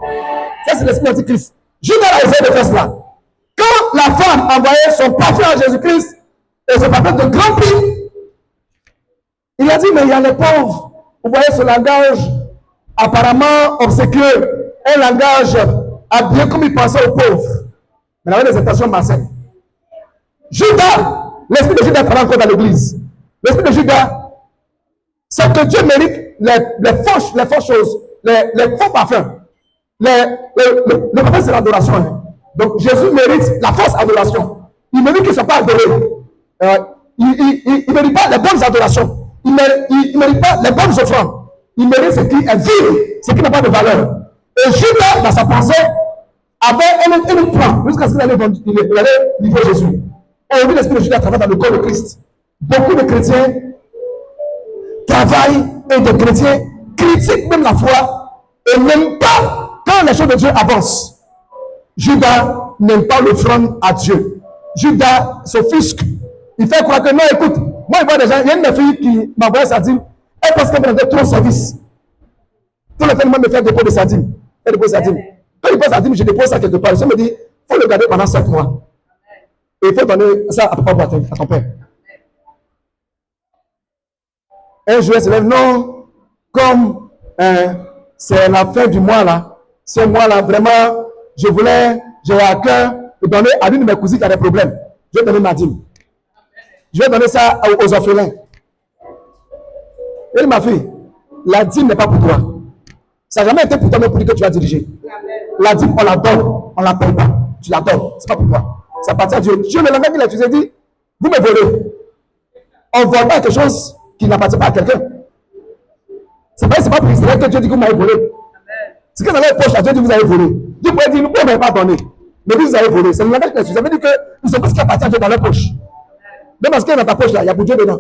Ça, c'est l'esprit antichrist. Judas a essayé de faire cela. Quand la femme envoyait son parfum à Jésus-Christ, et son parfum de grand prix, il a dit, mais il y a les pauvres. Vous voyez ce langage apparemment obséquieux, un langage habillé comme il pensait aux pauvres. Mais il avait des intentions malsaines. Judas, l'esprit de Judas travaille encore dans l'église. L'esprit de Judas, c'est que Dieu mérite les fausses choses, les faux parfums. Le parfum, c'est l'adoration. Hein. Donc Jésus mérite la fausse adoration. Il mérite qu'il ne soit pas adoré. Il ne mérite pas les bonnes adorations. Il ne mérite pas les bonnes offrandes. Il mérite ce qui est vide, ce qui n'a pas de valeur. Et Judas, dans sa pensée, avait un plan jusqu'à ce qu'il allait livrer Jésus. Aujourd'hui, l'esprit de Judas travaille dans le corps de Christ. Beaucoup de chrétiens travaillent et de chrétiens critiquent même la foi et n'aiment pas quand les choses de Dieu avancent. Judas n'aime pas l'offrande à Dieu. Judas s'offusque. Il fait croire que non, écoute, moi, je vois des gens, il y a une de mes filles qui m'envoie sa dîme. Elle pense qu'elle me donne trop de service. Tout le temps, moi, me fait dépôt de sa dîme. Elle dépose sa dîme. Quand il pose sa dîme, je dépose ça quelque part. Je me dis, il faut le garder pendant 7 mois. Et il faut donner ça à papa Boatin, à ton père. Un jour, elle se lève, non, comme c'est la fin du mois là, ce mois-là, vraiment, j'ai à cœur de donner à l'une de mes cousines qui a des problèmes. Je vais donner ma dîme. Je vais donner ça aux orphelins. Et ma fille, la dîme n'est pas pour toi. Ça n'a jamais été pour toi, mais pour dire que tu vas diriger. La dîme, on la donne, on ne la paye pas. Tu la donnes, ce n'est pas pour toi. Ça appartient à Dieu. Dieu, le langage qu'il a utilisé, dit, vous me volez. On ne vole pas quelque chose qui n'appartient pas à quelqu'un. C'est pas pour Israël que Dieu dit que vous m'avez volé. C'est que dans les poches, Dieu dit que vous avez volé. Dieu pourrait dire, vous ne m'avez pas donné. Mais vous avez volé. C'est le langage qu'il a utilisé. Ça veut dire que nous sommes pas ce qui appartient à Dieu dans les poches. Même parce qu'il y a dans ta poche là, il y a pour Dieu dedans.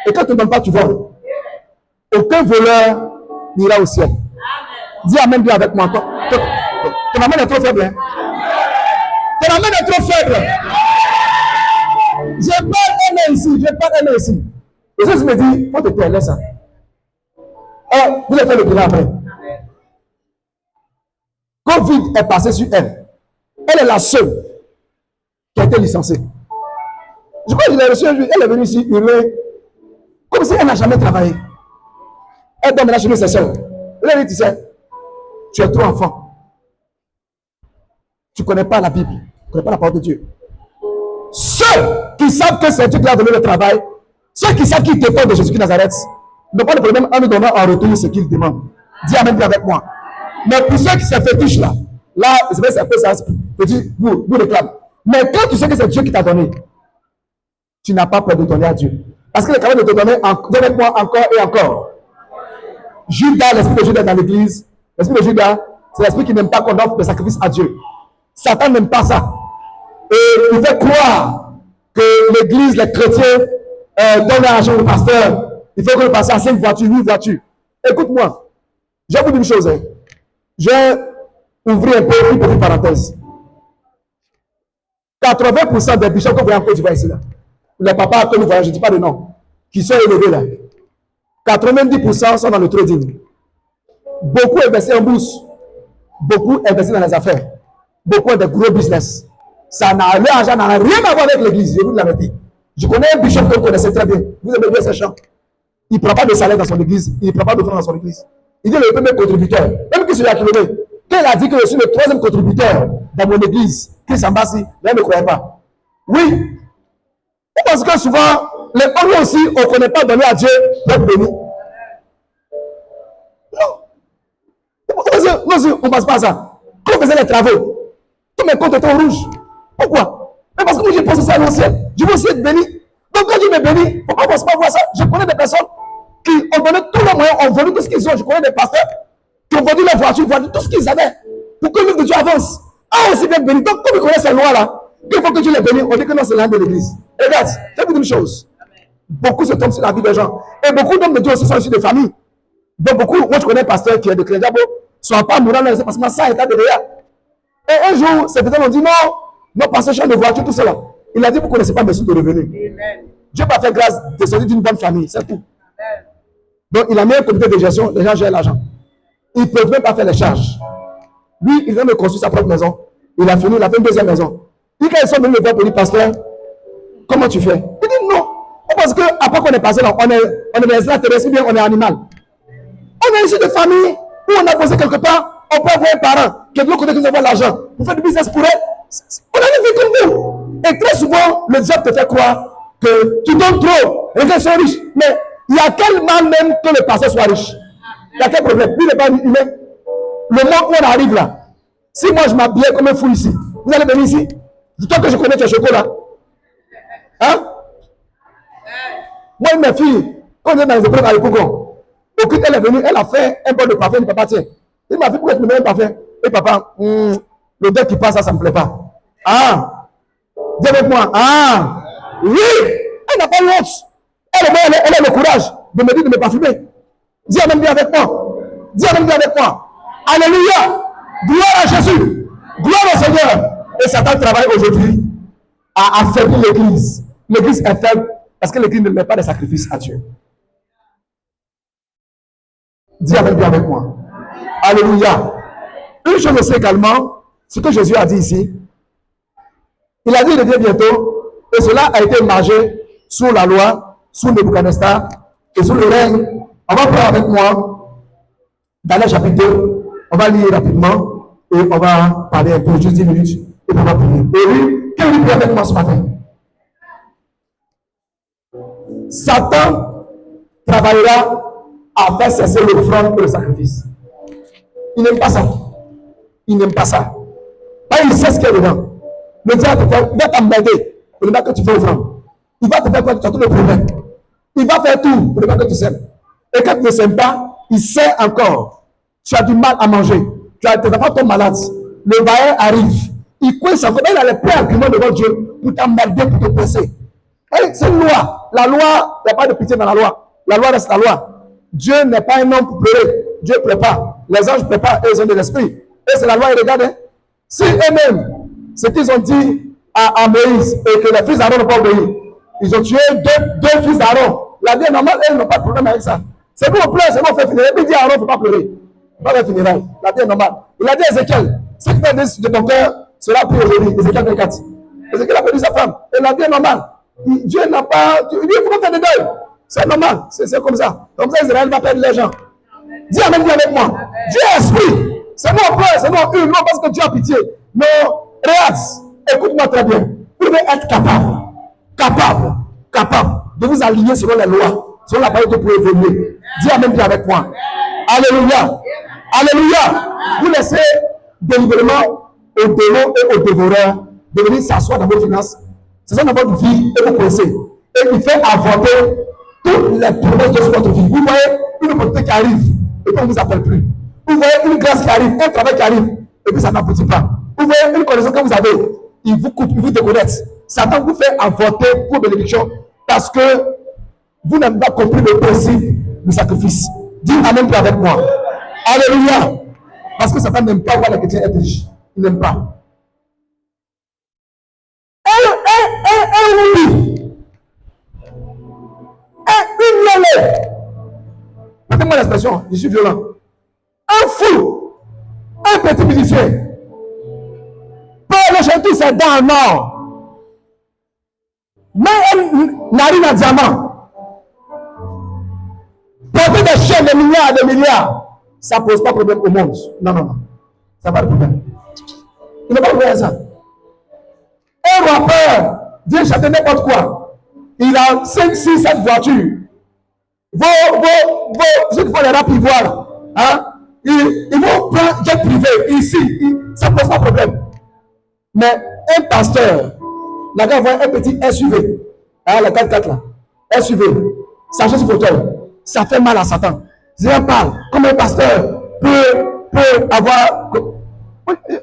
Et quand tu ne donnes pas, tu voles. Aucun voleur n'ira au ciel. Dis Amen bien avec moi. Ton amen est trop faible. Hein? Ton amen est trop faible. Je parle amen ici. Je parle amen ici. Et ça, je me dis, il faut te taire, laisse ça. Oh, vous avez fait le bilan après. Covid est passé sur elle. Elle est la seule qui a été licenciée. Je crois que je l'ai reçue un jour. Elle est venue ici hurler comme si elle n'a jamais travaillé. Elle donne maintenant chez nous ses soeurs. Elle a dit, tu sais, tu es trop enfant. Tu ne connais pas la Bible. Tu ne connais pas la parole de Dieu. Ceux qui savent que c'est Dieu qui a donné le travail, ceux qui savent qu'ils dépendent de Jésus de Nazareth, n'ont pas de problème en nous donnant en retour ce qu'ils demandent. Dis Amen bien avec moi. Mais pour ceux qui se fétichent là, c'est vrai, c'est un peu ça, petit, vous réclame. Mais quand tu sais que c'est Dieu qui t'a donné, tu n'as pas peur de donner à Dieu. Parce qu'il est capable de te donner avec moi encore et encore. Judas, l'esprit de Judas dans l'église, l'esprit de Judas, c'est l'esprit qui n'aime pas qu'on offre des sacrifices à Dieu. Satan n'aime pas ça. Et il fait croire que l'église, les chrétiens, donnent l'argent au pasteur. Il faut que le pasteur a 5 voitures, 8 voitures. Écoute-moi, je vais vous dire une chose. Hein. Je vais ouvrir un peu une petite parenthèse. 80% des bishops que vous voyez en Côte d'Ivoire ici, là, les papas que nous voyons, je ne dis pas de nom, qui sont élevés là, 90% sont dans le trading. Beaucoup investissent en bourse. Beaucoup investissent dans les affaires. Beaucoup ont des gros business. L'argent n'a rien à voir avec l'église, je vous l'avais dit. Je connais un bishop que vous connaissez très bien. Vous aimez bien ces chants. Il ne prend pas de salaire dans son église. Il ne prend pas d'offrande dans son église. Il est le premier contributeur. Même que celui qui l'a donné. Quand il a dit que je suis le 3e contributeur dans mon église, Christ Ambassi, là, il ne croyait pas. Oui. Parce que souvent, les hommes aussi, on ne connaît pas donner à Dieu pour être béni. Non, on ne passe pas à ça. Quand on faisait les travaux, tous mes comptes étaient en rouge. Pourquoi? Mais parce que moi, j'ai pensé ça à l'ancien. Je veux aussi être béni. Donc quand Dieu me bénit, il ne faut pas forcément voir ça. Je connais des personnes qui ont donné tous les moyens, ont vendu tout ce qu'ils ont. Je connais des pasteurs qui ont vendu leur voiture, vendu tout ce qu'ils avaient pour que l'œuvre de Dieu avance. Ah, aussi bien béni. Donc, comme ils connaissent ces lois-là, qu'il faut que Dieu les bénisse, on dit que non, c'est l'âme de l'église. Et regarde, je vais vous dire une chose. Beaucoup se tombent sur la vie des gens. Et beaucoup d'hommes de Dieu aussi sont issus de familles. Donc, beaucoup, moi je connais un pasteur qui est de Crédiabo, soit pas mourant, c'est parce que ça est derrière. Et un jour, ces personnes ont dit non, non, pasteur, change de voiture, tout cela. Il a dit, vous ne connaissez pas mes sources de revenus. Dieu va faire grâce de sortir d'une bonne famille, c'est tout. Donc, il a mis un comité de gestion, les gens gèrent l'argent. Ils ne peuvent même pas faire les charges. Lui, il vient de construire sa propre maison. Il a fini, il a fait une deuxième maison. Et quand ils sont venus le voir pour dire, pasteur, comment tu fais? Il dit non. Parce qu'après qu'on est passé là, on est des extraterrestres ou bien on est animal. On est ici de famille où on a posé quelque part, on peut avoir un parent qui est de l'autre côté qui nous envoie l'argent. Vous faites du business pour eux. On a une vie comme vous. Et très souvent, le diable te fait croire que tu donnes trop et qu'ils sont riches. Mais il y a quel mal même que le pasteur soit riche? Il y a quel problème? Lui n'est pas humain. Le moment où on arrive là, si moi je m'habillais comme un fou ici, vous allez venir ici? Dis-toi que je connais tes chocolats. Hein? Moi, mes filles, quand on est dans les épreuves avec Kougon, aucune elle est venue, elle a fait un bon de parfum, le papa tient. Il m'a dit, pourquoi tu me mets un parfum? Et papa, l'odeur qui passe, ça ne me plaît pas. Ah! Dis avec moi, ah! Oui! Elle n'a pas l'honte. Elle a le courage de me dire de me parfumer. Dis même bien avec moi. Dis même bien avec moi. Alléluia! Gloire à Jésus! Gloire au Seigneur! Et Satan travaille aujourd'hui à affaiblir l'église. L'église est faible parce que l'église ne met pas de sacrifice à Dieu. Dis même bien avec moi. Alléluia! Une chose aussi également, ce que Jésus a dit ici, il a dit il revient bientôt, et cela a été margé sous la loi, sous Nebuchadnezzar et sous le règne. On va prendre avec moi dans le chapitre 2, on va lire rapidement et on va parler un peu, juste 10 minutes, et on va prier. Et oui, quel livre avec moi ce matin? Satan travaillera à faire cesser l'offrande et le sacrifice. Il n'aime pas ça. Il n'aime pas ça. Il sait ce qu'il y a dedans. Le diable va t'emmerder pour ne pas que tu fais offrande. Il va te faire quoi? Tu as tout le problème. Il va faire tout pour ne pas que tu sèmes. Et quand tu ne sèmes pas, il sait encore. Tu as du mal à manger. Tes enfants tombent malades. Le bailleur arrive. Il coince encore. Il a les pleins arguments devant Dieu pour t'emmerder, pour te presser. C'est une loi. La loi, il n'y a pas de pitié dans la loi. La loi reste la loi. Dieu n'est pas un homme pour pleurer. Dieu prépare. Les anges préparent et ils ont de l'esprit. Et c'est la loi, et regardez. Si eux-mêmes, ce qu'ils ont dit à Moïse et que les fils d'Aaron n'ont pas obéi, ils ont tué deux fils d'Aaron. La vie est normale, elles n'ont pas de problème avec ça. C'est nous on pleure, c'est nous on fait finir. Et puis il dit à Aaron, il ne faut pas pleurer. Il ne faut pas faire funérailles. La vie est normale. Il a dit à Ézéchiel, ce qui fait de ton cœur sera pris aujourd'hui. Ézéchiel 24. Ézéchiel a perdu sa femme. Et la vie est normale. Dieu n'a pas. Il dit, il faut pas faire de deuil. C'est normal. C'est comme ça. Comme ça, Israël va perdre les gens. Dis amen bien avec moi. Dieu est esprit. C'est nous on pleure, c'est nous on hurle, non parce que Dieu a pitié. Non, regarde, écoute-moi très bien. Vous devez être capable de vous aligner selon les lois, selon la parole que vous pouvez évoluer. Dis amen bien avec moi. Alléluia. Alléluia. Vous laissez délibérément aux démons et aux dévoreurs de venir s'asseoir dans vos finances, c'est dans votre vie et vous pensez. Et il fait avorter toutes les promesses de votre vie. Vous voyez une opportunité qui arrive et puis on ne vous appelle plus. Vous voyez une grâce qui arrive, un travail qui arrive et puis ça n'aboutit pas. Vous voyez une connaissance que vous avez, il vous coupe, il vous déconnecte. Satan vous fait avorter vos bénédictions parce que vous n'avez pas compris le principe du sacrifice. Dis amen plus avec moi. Alléluia. Parce que Satan n'aime pas voir les chrétiens être riches. Il n'aime pas. Pardonnez-moi l'expression, je suis violent. Un fou, un petit musicien, peut aller chanter ses dents en or, mais une narine en diamant, porter des chaînes de milliards et de milliards, ça ne pose pas de problème au monde. Non, ça n'a pas de problème. Il n'a pas de problème à ça. Un rappeur vient chanter n'importe quoi. Il a 5, 6, 7 voitures. Ceux qui font les rap ivoires, hein? Ils vont prendre jet privé ici, ça ne pose pas de problème. Mais un pasteur, la gars voit un petit SUV, Ah, les 4-4 là. Suivez. Sachez ce fauteuil. Ça fait mal à Satan. Je parle. Comme un pasteur peut avoir.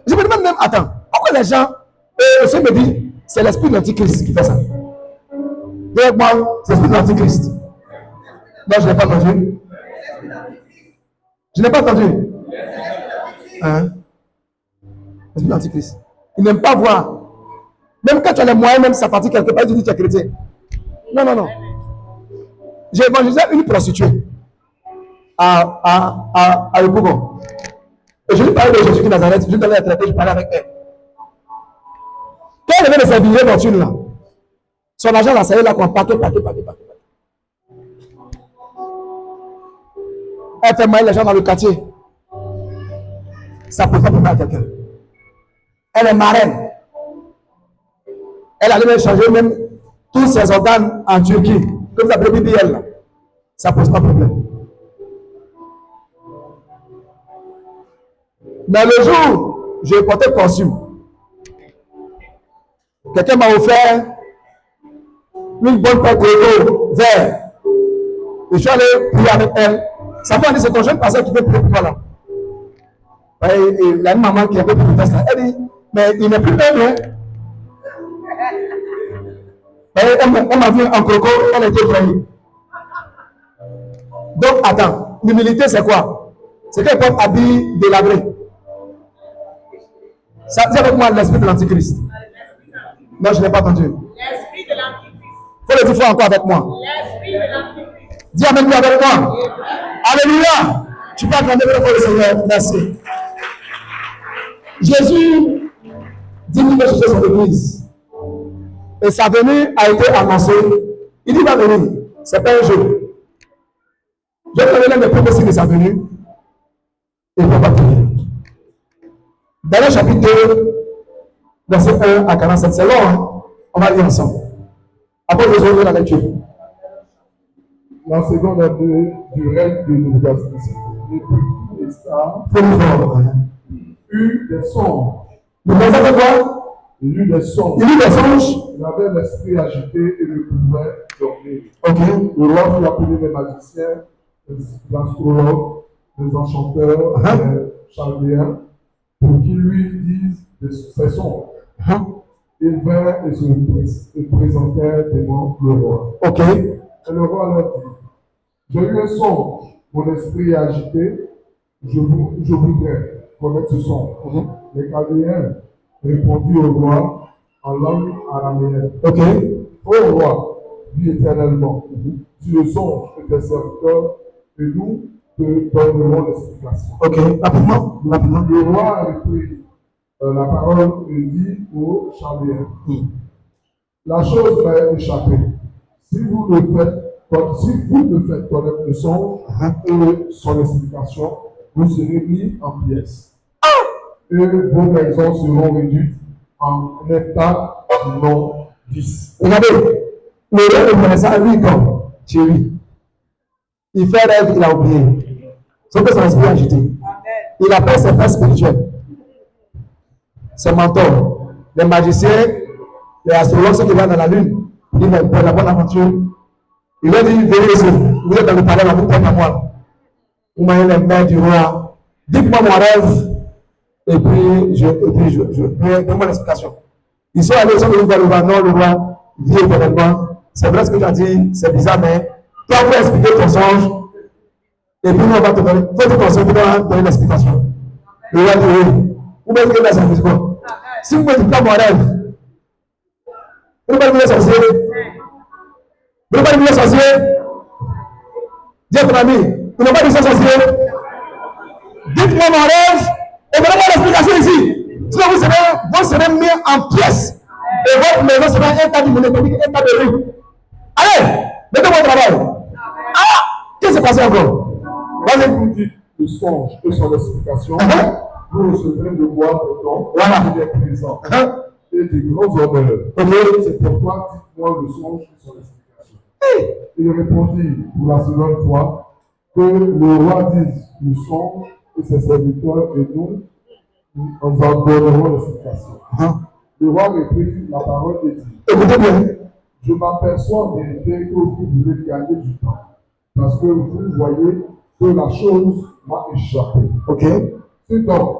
Je me demande même, attends, pourquoi les gens, se me disent, c'est l'esprit de l'antichrist qui fait ça. Donc, moi, c'est l'esprit de l'antichrist. Non, je n'ai pas entendu. Je n'ai pas entendu. Hein? L'esprit de l'antichrist. Il n'aime pas voir. Même quand tu as les moyens, même ça fatigue quelque part, tu dis que tu es chrétien. Non, non, non. J'ai évangélisé une prostituée à Yopougon. Et je lui parlais de Jésus de Nazareth, je lui donnais la traité, je parlais avec elle. Quand elle avait de ses billets fortune là, son argent là, ça y est là qu'on paquet. Elle fait mal les gens dans le quartier. Ça peut pas permettre à quelqu'un. Elle est marraine. Elle allait même changer même tous ses organes en Turquie. Comme ça, le BBL là. Ça pose pas de problème. Mais le jour où j'ai porté costume, quelqu'un m'a offert une bonne paire de vert. Et je suis allé prier avec elle. Ça m'a dit, c'est ton jeune pasteur qui veut prier pour toi là. Et il y a une maman qui est un peu plus là. Elle dit, mais il n'est plus même, hein. Elle m'a vu en croco, elle était effrayée. Donc, attends, l'humilité, c'est quoi? C'est qu'elle porte habit délabré. Ça dit avec moi l'esprit de l'antichrist. Non, je n'ai pas entendu. L'esprit de l'antichrist. Faut le dire encore avec moi. L'esprit de l'antichrist. Dis avec moi, avec moi. Alléluia. Tu peux acclamer le Seigneur. Merci. Jésus dit qu'il va chercher son église. Et sa venue a été annoncée. Il dit, il va venir. Ce n'est pas un jeu. Je vais donner les premiers signes de sa venue. Et il ne va pas tenir. Dans le chapitre 2, verset 1 à 47, c'est long, hein? On va lire ensemble. Après, je vais ouvrir la lecture. La seconde année du règne de Nebuchadnezzar, eut des songes. Vous avez fait quoi? Il eut des songes. Il eut des songes. Il avait l'esprit agité et ne pouvait dormir. Ok. Le roi fit appeler les magiciens, les astrologues, les enchanteurs, les chaldéens, pour qu'ils lui disent ses songes. Ils vinrent et se présentèrent devant le roi. Ok. Et le roi leur dit, j'ai eu un songe, mon esprit est agité, je voudrais connaître ce songe. Les Chaldéens répondirent au roi en langue araméenne. Ok. Ô roi, vis éternellement, tu le songes de tes serviteurs et nous te donnerons l'explication. Ok, rapidement. Le roi a repris la parole et dit aux Chaldéens, la chose m'est échappée. Si vous me faites connaître le songe et son explication, vous serez mis en pièces. Et vos maisons seront réduites en état non 10. Regardez, le roi de connaissance, lui, comme chez lui. Il fait rêve, il a oublié. Sauf que son esprit est agité. Il appelle ses frères spirituels, ses mentors, les magiciens, les astrologues, ceux qui vont dans la lune. Il dit, mais pour la bonne aventure, il leur dit, venez ici, vous êtes dans le palais, vous prenez à moi. Vous m'avez les mains du roi. Dites-moi mon rêve. Et puis, donne-moi l'explication. Ils sont allés, ils sont venus vers le roi. Non, le roi vit éternellement. C'est vrai ce que tu as dit, c'est bizarre, mais toi, il faut expliquer ton songe. Et puis, nous, on va te donner. Faut que ton songe, te donner l'explication. Le roi dit oui. Vous pouvez dire que c'est un quoi. Si vous ne me dites pas mon rêve, vous ne pouvez pas dire sorcier. Vous ne pouvez pas dire sorcier. Dis à ton ami, vous ne pouvez pas dire sorcier. Dites-moi mon rêve. Et donnez-moi l'explication ici. Sinon, vous serez mis en pièces. Et votre maison sera un tas d'humanité, un tas de rue. Allez, mettez-moi au travail. Ah, qu'est-ce qui s'est passé encore? Vas-y, vous dites le songe et son explication. Vous recevrez de moi le don et des présents et des grands honneurs. C'est pourquoi dites-moi le songe et son explication. Il répondit pour la seconde fois que le roi dise le songe et ses serviteurs et nous en donnerons l'explication. Le roi reprit la parole et dit, écoutez bien, Je m'aperçois en vérité que vous voulez gagner du temps. Parce que vous voyez que la chose m'a échappé. Ok. Si donc,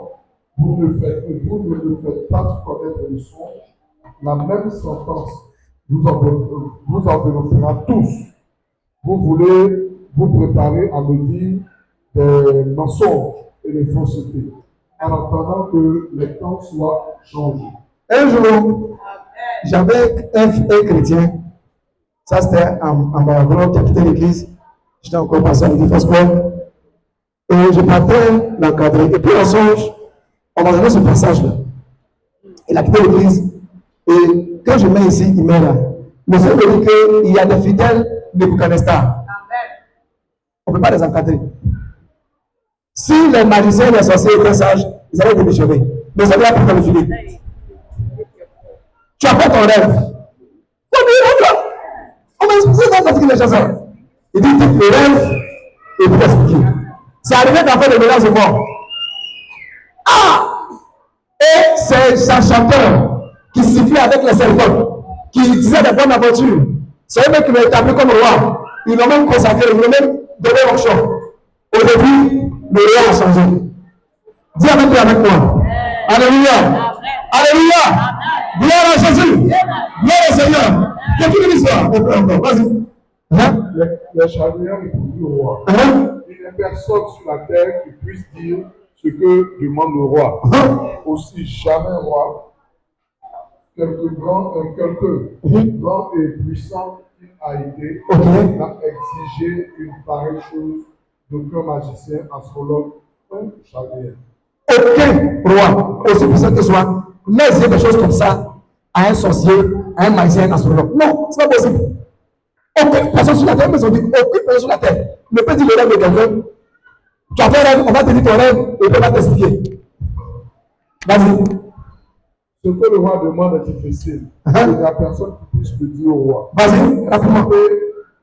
vous ne me faites pas connaître le songe, la même sentence vous enveloppera tous. Vous voulez vous préparer à me dire des mensonges et des faussetés, en attendant que les temps soient changés. Un jour, j'avais un chrétien, ça c'était en background, qui a quitté l'église, j'étais encore passé à l'église Foscom, et je partais l'encadrer. Et puis en songe, on m'a donné ce passage-là. Il a quitté l'église, et quand je mets ici, il met là. Le Seigneur me dit qu'il y a des fidèles de Nebuchadnezzar. On ne peut pas les encadrer. Si les magiciens et les sorciers étaient sages, ils allaient démissionner. Mais ça vient pour le filer. Tu as fait ton rêve. On m'a expliqué comment fatiguer les chasseurs. Il dit le rêve et puis expliquer. C'est arrivé d'en faire des mélanges de mort. Ah! Et c'est un chanteur qui sifflait avec les cerveaux, qui disait des bonnes aventures. C'est un mec qui m'a établi comme roi. Ils l'ont même consacré, ils l'ont même donné workshop. Au début, le roi a changé. Dis avec moi. Alléluia. Alléluia. Gloire à Jésus. Gloire au Seigneur. Continue l'histoire. Vas-y. Les Chaldeens répondirent au roi. Il n'y a personne sur la terre qui puisse dire ce que demande le roi. Aussi, jamais roi, quelque grand et puissant qu'il a été, n'a exigé une pareille chose d'aucun magicien, astrologue ou chaldéen. Aucun roi, aussi puissant que soit, n'a dit des choses comme ça à un sorcier, à un magicien, à un astrologue. Non, c'est pas possible. Aucune personne sur la terre, mais on dit aucune personne sur la terre ne peut dire le rêve de quelqu'un. Tu as fait un rêve, on va te dire ton rêve et on va t'expliquer. Vas-y. Ce que le roi demande est difficile. Il n'y a personne qui puisse le dire au roi. Vas-y, rapidement.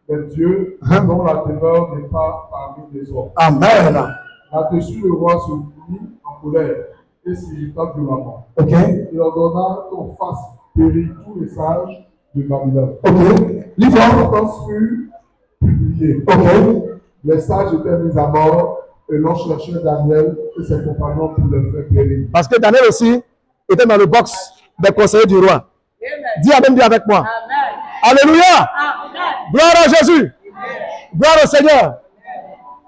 Les dieux dont la demeure n'est pas parmi les hommes. Amen. Là-dessus, le roi se mit en colère et s'irrita violemment. Ok. Il ordonna qu'on fasse périr tous les sages de Babylone. Ok. L'histoire fut publiée. Ok. Les sages étaient mis à mort et l'on cherchait Daniel et ses compagnons pour les faire périr. Parce que Daniel aussi était dans le box des conseillers du roi. Dis Amen, dis avec moi. Amen. Alléluia. Amen. Gloire à Jésus. Gloire au Seigneur.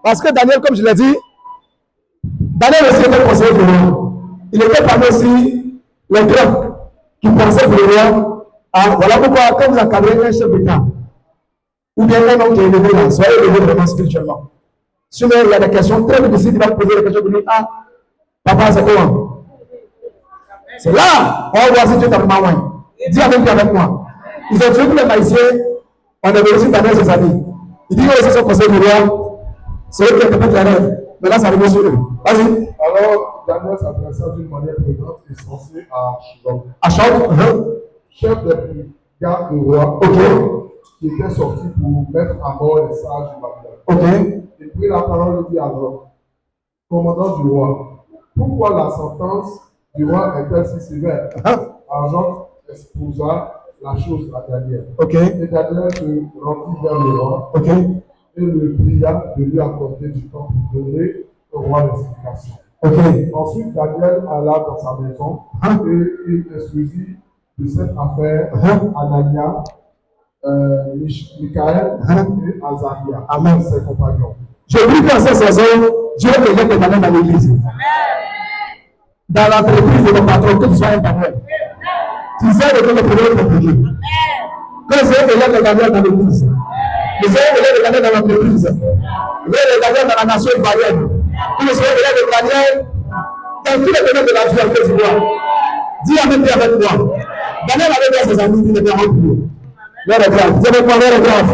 Parce que Daniel, comme je l'ai dit, Daniel aussi était conseiller du roi. Il était parmi aussi les grands qui pensaient pour le roi. Ah, voilà pourquoi, quand vous encadrez un chef d'État, ou bien un homme qui est élevé là, soyez élevé vraiment spirituellement. Sinon, il y a des questions très difficiles, il va poser des questions pour dire, ah, papa, c'est comment? C'est là, on va voir si Dieu t'a vraiment loin. Dis avec moi. Ils ont tué tous les magiciens, on a vérifié Daniel ses amis. Il dit que c'est son conseil du roi, c'est eux qui interprètent les rêves. Mais là, ça arrive sur eux. Vas-y. Alors, Daniel s'adressa d'une manière prudente et sensée à Shilom. À Shilom, chef des gardes du roi, qui était sorti pour mettre à mort les sages de Babylone. Il prit la parole et dit alors, commandant du roi, pourquoi la sentence du roi est-elle si sévère? Argent exposa la chose à Daniel. Et Daniel se rendit vers le roi et le pria de lui accorder du temps pour donner au roi l'explication. Ensuite, Daniel alla dans sa maison et il instruisit de cette affaire Anania, Michaël et Azaria, Amen. Ses compagnons. Je prie qu'en cette saison, Dieu te lève les Daniel dans l'église. Dans l'entreprise de ton patron, que tu sois un Daniel. Tu sais de le problème est compliqué. Quand c'est élève les Daniel dans l'église, le Seigneur élève les Daniel dans l'entreprise, élève les Daniel dans la nation ivoirienne, que le Seigneur élève les Daniel dans tous les domaines de la vie en Côte d'Ivoire. Dis Amen avec moi. Daniel avait dit à ses amis, il était en haut. L'heure est grave. Dis avec moi, l'heure est grave.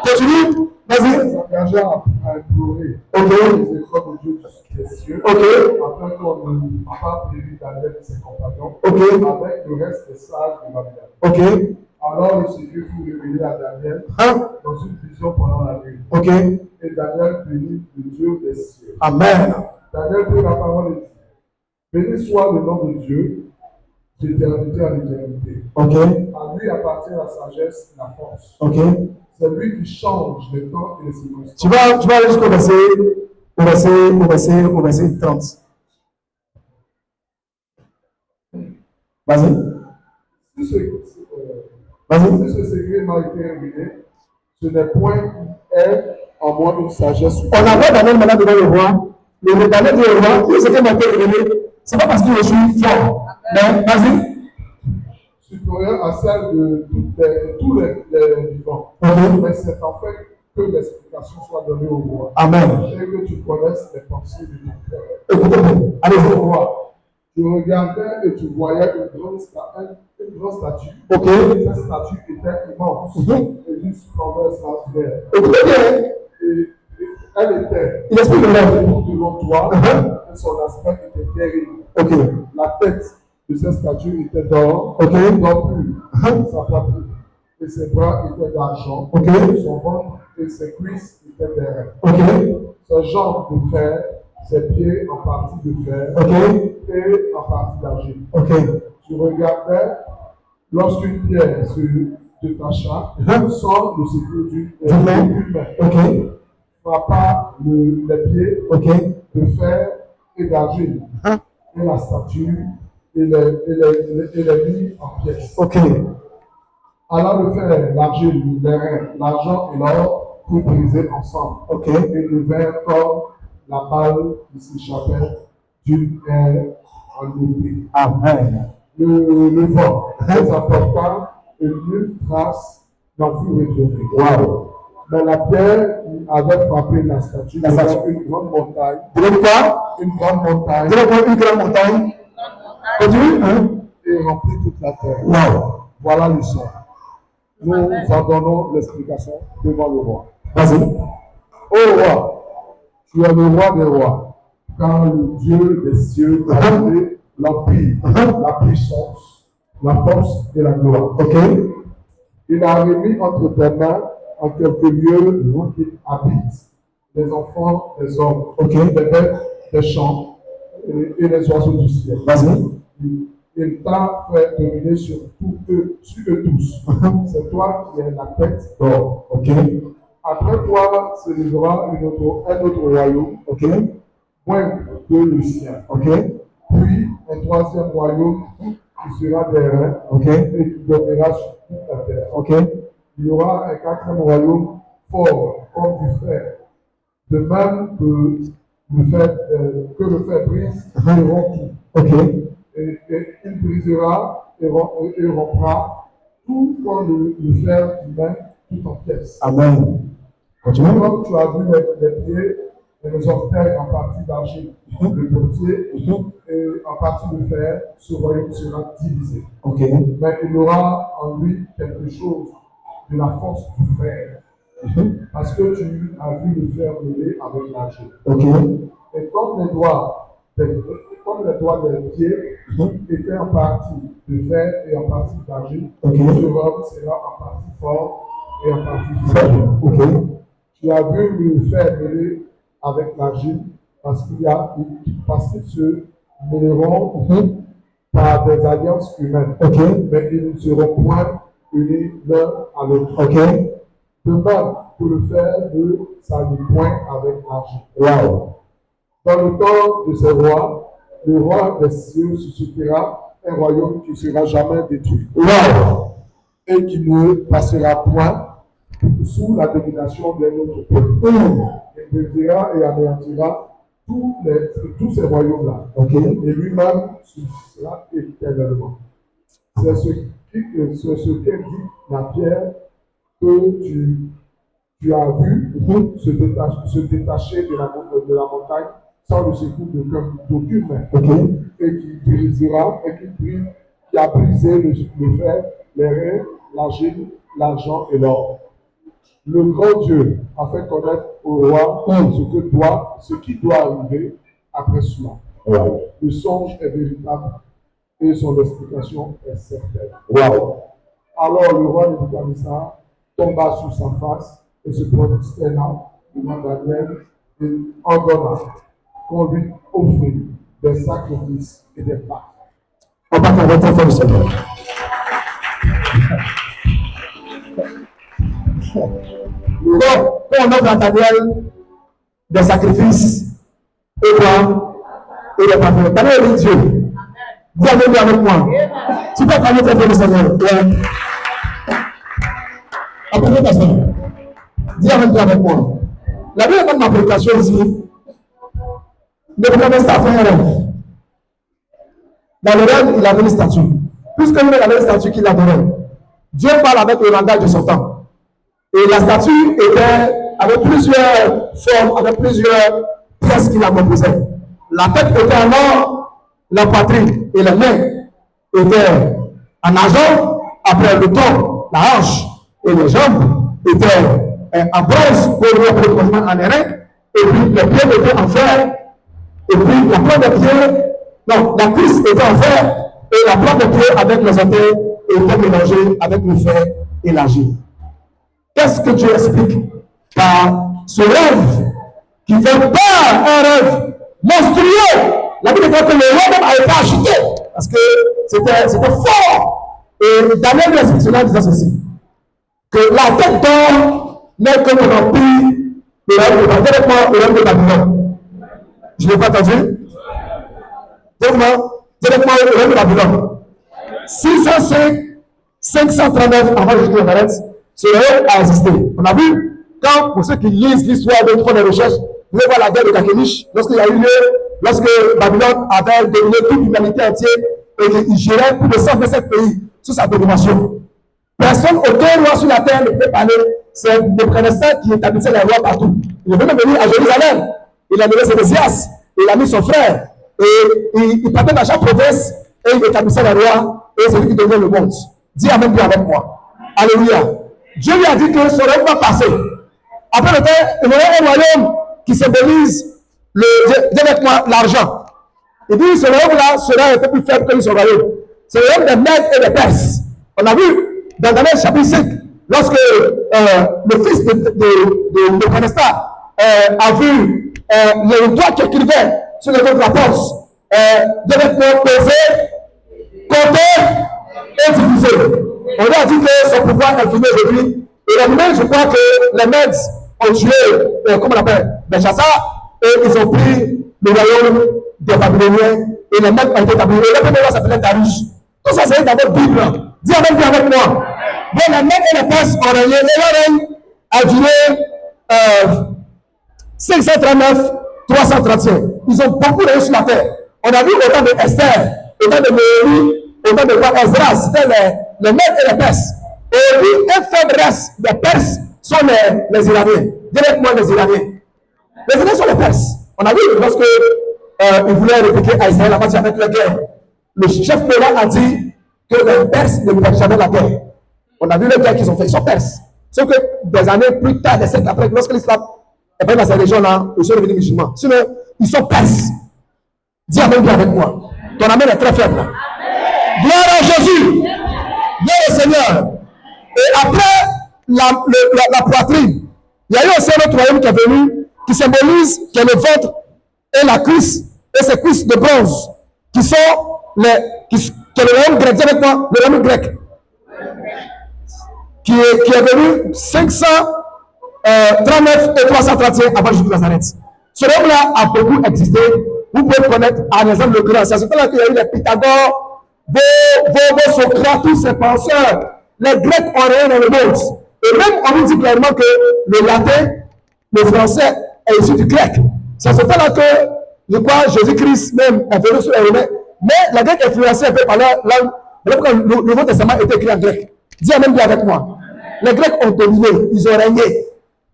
Continue. Vas-y. S'engagea à implorer les efforts de Dieu des cieux, afin qu'on ne pas périr Daniel et ses compagnons, avec le reste des sages de Babylone. Alors le Seigneur fut révélé à Daniel dans une vision pendant la nuit. Et Daniel bénit le Dieu des cieux. Amen. Daniel prit la parole et dit, béni soit le nom de Dieu d'éternité en éternité. Ok. À lui appartient la sagesse et la force. Ok. C'est lui qui change les temps et les circonstances. Tu vas aller jusqu'au verset 30. Vas-y. Si Vas-y. ce secret m'a été révélé, ce n'est point elle en moi une sagesse. On a vu Daniel maintenant devant le roi. Le Daniel dit au roi, tout ce qui m'a été révélé, c'est pas parce que je suis fort. Mais vas-y. Supérieure à celle de tous les vivants. Mais c'est en fait que l'explication soit donnée au roi. Amen. Et que tu connaisses les pensées de ton cœur. Écoutez-moi. Allez-y. Au roi, tu regardais et tu voyais une grande statue. Ok. Cette statue était immense. Et d'une splendeur extraordinaire. Écoutez bien. Et elle était. Il explique le rêve. Devant toi, et son aspect était terrible. Ok. La tête de cette statue était d'or, ok, d'or pur, sa poitrine et ses bras étaient d'argent, ok, son ventre et ses cuisses étaient d'airain, ok, ses jambes de fer, ses pieds en partie de fer, ok, et en partie d'argile. Ok. Tu regardais lorsqu'une pierre se détacha sans le secours d'une main, ok, frappa les pieds ok, de fer et d'argile, et la statue et les mis en pièces. Ok. Alors le fer, l'argile, l'airain, l'argent et l'or furent brisés ensemble. Ok. Et devinrent comme la balle qui s'échappait d'une aire en épée. Amen. Le vent les apporta et nulle trace n'en fut retrouvée. Wow. Mais la pierre qui avait frappé la statue était une grande montagne. Dis-le quoi? Une grande montagne. Dis-le une grande montagne. Continue, hein? Et remplit toute la terre. Wow. Voilà le son. Nous en donnons l'explication devant le roi. Vas-y. Ô roi, tu es le roi des rois, car le Dieu des cieux t'a donné l'empire, la puissance, la force et la gloire. Ok. Il a remis entre tes mains en quelques lieux qui habitent les enfants des hommes, les bêtes des champs et les oiseaux du ciel. Vas-y. Il t'a fait dominer sur eux tous. C'est toi qui es la tête d'or. Ok. Après toi se lèvera un autre royaume, moins que le sien. Puis un troisième royaume qui sera d'airain et qui dominera sur toute la terre. Il y aura un quatrième royaume fort comme du fer, de même que le fer brise et rompt tout. Et il brisera et rompra tout comme le fer qui met tout en pièces. Amen. Continue. Comme tu as vu les pieds et les orteils en partie d'argile, le portier et en partie de fer, ce royaume sera divisé. Mais il aura en lui quelque chose de la force du fer. Parce que tu as vu le fer mêlé avec l'argile. Et comme les doigts des pieds étaient en partie de fer et en partie d'argile, ce royaume sera en partie fort et en partie faible. Tu as vu le fer mêlé avec l'argile parce qu'ils se mêleront par des alliances humaines. Mais ils ne seront point unis l'un à l'autre. De même que le fer ne s'allie point avec l'argile. Wow. Dans le temps de ces rois, le roi des cieux suscitera un royaume qui ne sera jamais détruit. Wow. Et qui ne passera point sous la domination d'un autre peuple. Il brisera et anéantira tous ces royaumes-là. Et lui-même subsistera éternellement. C'est ce qu'elle dit la pierre que tu as vu se détacher de la montagne sans le secours d'aucune main. Et qui brisera, qui a brisé le fer, les reins, l'argile, l'argent et l'or. Le grand Dieu a fait connaître au roi ce qui doit arriver après cela. Le songe est véritable et son explication est certaine. Alors le roi Nebuchadnezzar tomba sur sa face et se prosterna devant Daniel et ordonna qu'on lui offrit des sacrifices et des pâques. On va applaudissements très fort du Seigneur. Donc, quand on offre à Daniel des sacrifices, et quoi? Et les parfums. Daniel dit Dieu. Dis avec moi. Tu peux parler très fort du Seigneur. Ouais. Après, pasteur. Dis avec moi. La Bible donne ma prédication ici. Le prophète a fait un rêve. Dans le rêve, il avait une statue. Puisque lui avait une statue qu'il adorait, Dieu parle avec le langage de son temps. Et la statue avait plusieurs formes, avec plusieurs pièces qu'il a composées. La tête était en or, la poitrine et les mains étaient en argent, après le tronc, la hanche et les jambes étaient en bronze pour le en airain, et puis les pieds étaient en fer, et puis la plante de pied, non, la cuisse était en fer, et la plante de pied avec les orteils était mélangée avec le fer et l'argile. Qu'est-ce que Dieu explique par ce rêve qui fait peur, un rêve monstrueux? La Bible dit que le rêve a été acheté parce que c'était fort. Et Daniel lui explique cela en disant ceci, que la tête d'or n'est que mon empire, le rêve de Babylone. Je n'ai pas entendu. Directement le rêve de Babylone. 605, 539 avant Jésus-Christ, ce rêve a existé. On a vu, quand, pour ceux qui lisent l'histoire, qui font des recherches, vous allez voir la guerre de Carchemish, lorsqu'il y a eu lieu, lorsque Babylone avait dominé toute l'humanité entière et qu'il gérait plus de 127 pays sous sa domination. Personne, aucun roi sur la terre ne peut parler. C'est Nebuchadnezzar qui établissait les rois partout. Il est venu venir à Jérusalem. Il a mené Sédécias, il a mis son frère, et il partait dans chaque province et il établissait les rois, et c'est lui qui donnait le monde. Dis Amen bien avec moi. Alléluia. Dieu lui a dit que ce rêve va passer. Après le temps, il y aura un royaume qui symbolise avec moi l'argent. Il dit ce royaume-là sera un peu plus faible que ce royaume. C'est le royaume des Mèdes et des Perses. On a vu dans Daniel chapitre 5, lorsque le fils de Nebuchadnezzar a vu le doigt qui écrivait sur le dos de la porte, devait peser, compter et diviser. On lui a dit que son pouvoir est fini aujourd'hui. Et les Mèdes, je crois que les Mèdes ont tué, comment on l'appelle, Belshazzar, et ils ont pris le royaume des Babyloniens, et les Mèdes ont été établis. Et le premier roi s'appelait Darius. Tout ça, c'est dans votre Bible. Dis Amen bien avec moi. Bon, les Mèdes et les Perses ont régné, et leur règne a duré 539, 331. Ils ont beaucoup régné sur la terre. On a vu au temps de Esther, au temps de Néhémie, au temps de Ezra, c'était les Mèdes et les Perses. Et puis, un faible reste des Perses sont les Iraniens. Directement les Iraniens. Les Iraniens sont les Perses. On a vu lorsque ils voulaient répliquer à Israël la partie avec la guerre. Le chef Péra a dit que les Perses ne perdent jamais la guerre. On a vu les guerres qu'ils ont fait. Ils sont Perses. Sauf que des années plus tard, des siècles après, lorsque l'islam est venu dans ces régions-là, ils sont devenus musulmans. Sinon, ils sont Perses. Dis Amen bien avec moi. Ton amen est très faible. Gloire à Jésus. Gloire au Seigneur. Et après la poitrine, il y a eu aussi un autre royaume qui est venu, qui symbolise, qui est le ventre et la cuisse, et ces cuisses de bronze, qui sont qui est le royaume grec. Dis avec moi, le royaume grec, qui est venu 539 et 331 avant Jésus de Nazareth. Ce royaume-là a beaucoup existé. Vous pouvez connaître, par exemple, le grand. C'est là qu'il y a eu les Pythagore, vos Socrates, tous ces penseurs. Les Grecs ont rien dans le monde. Et même, on nous dit clairement que le latin, le français est issu du grec. C'est à ce temps-là que, je crois, Jésus-Christ même est venu sur les Romains. Mais la Grec est influencée un peu par leur langue. Le Nouveau Testament était écrit en grec. Dis Amen bien avec moi. Les Grecs ont dominé, ils ont régné.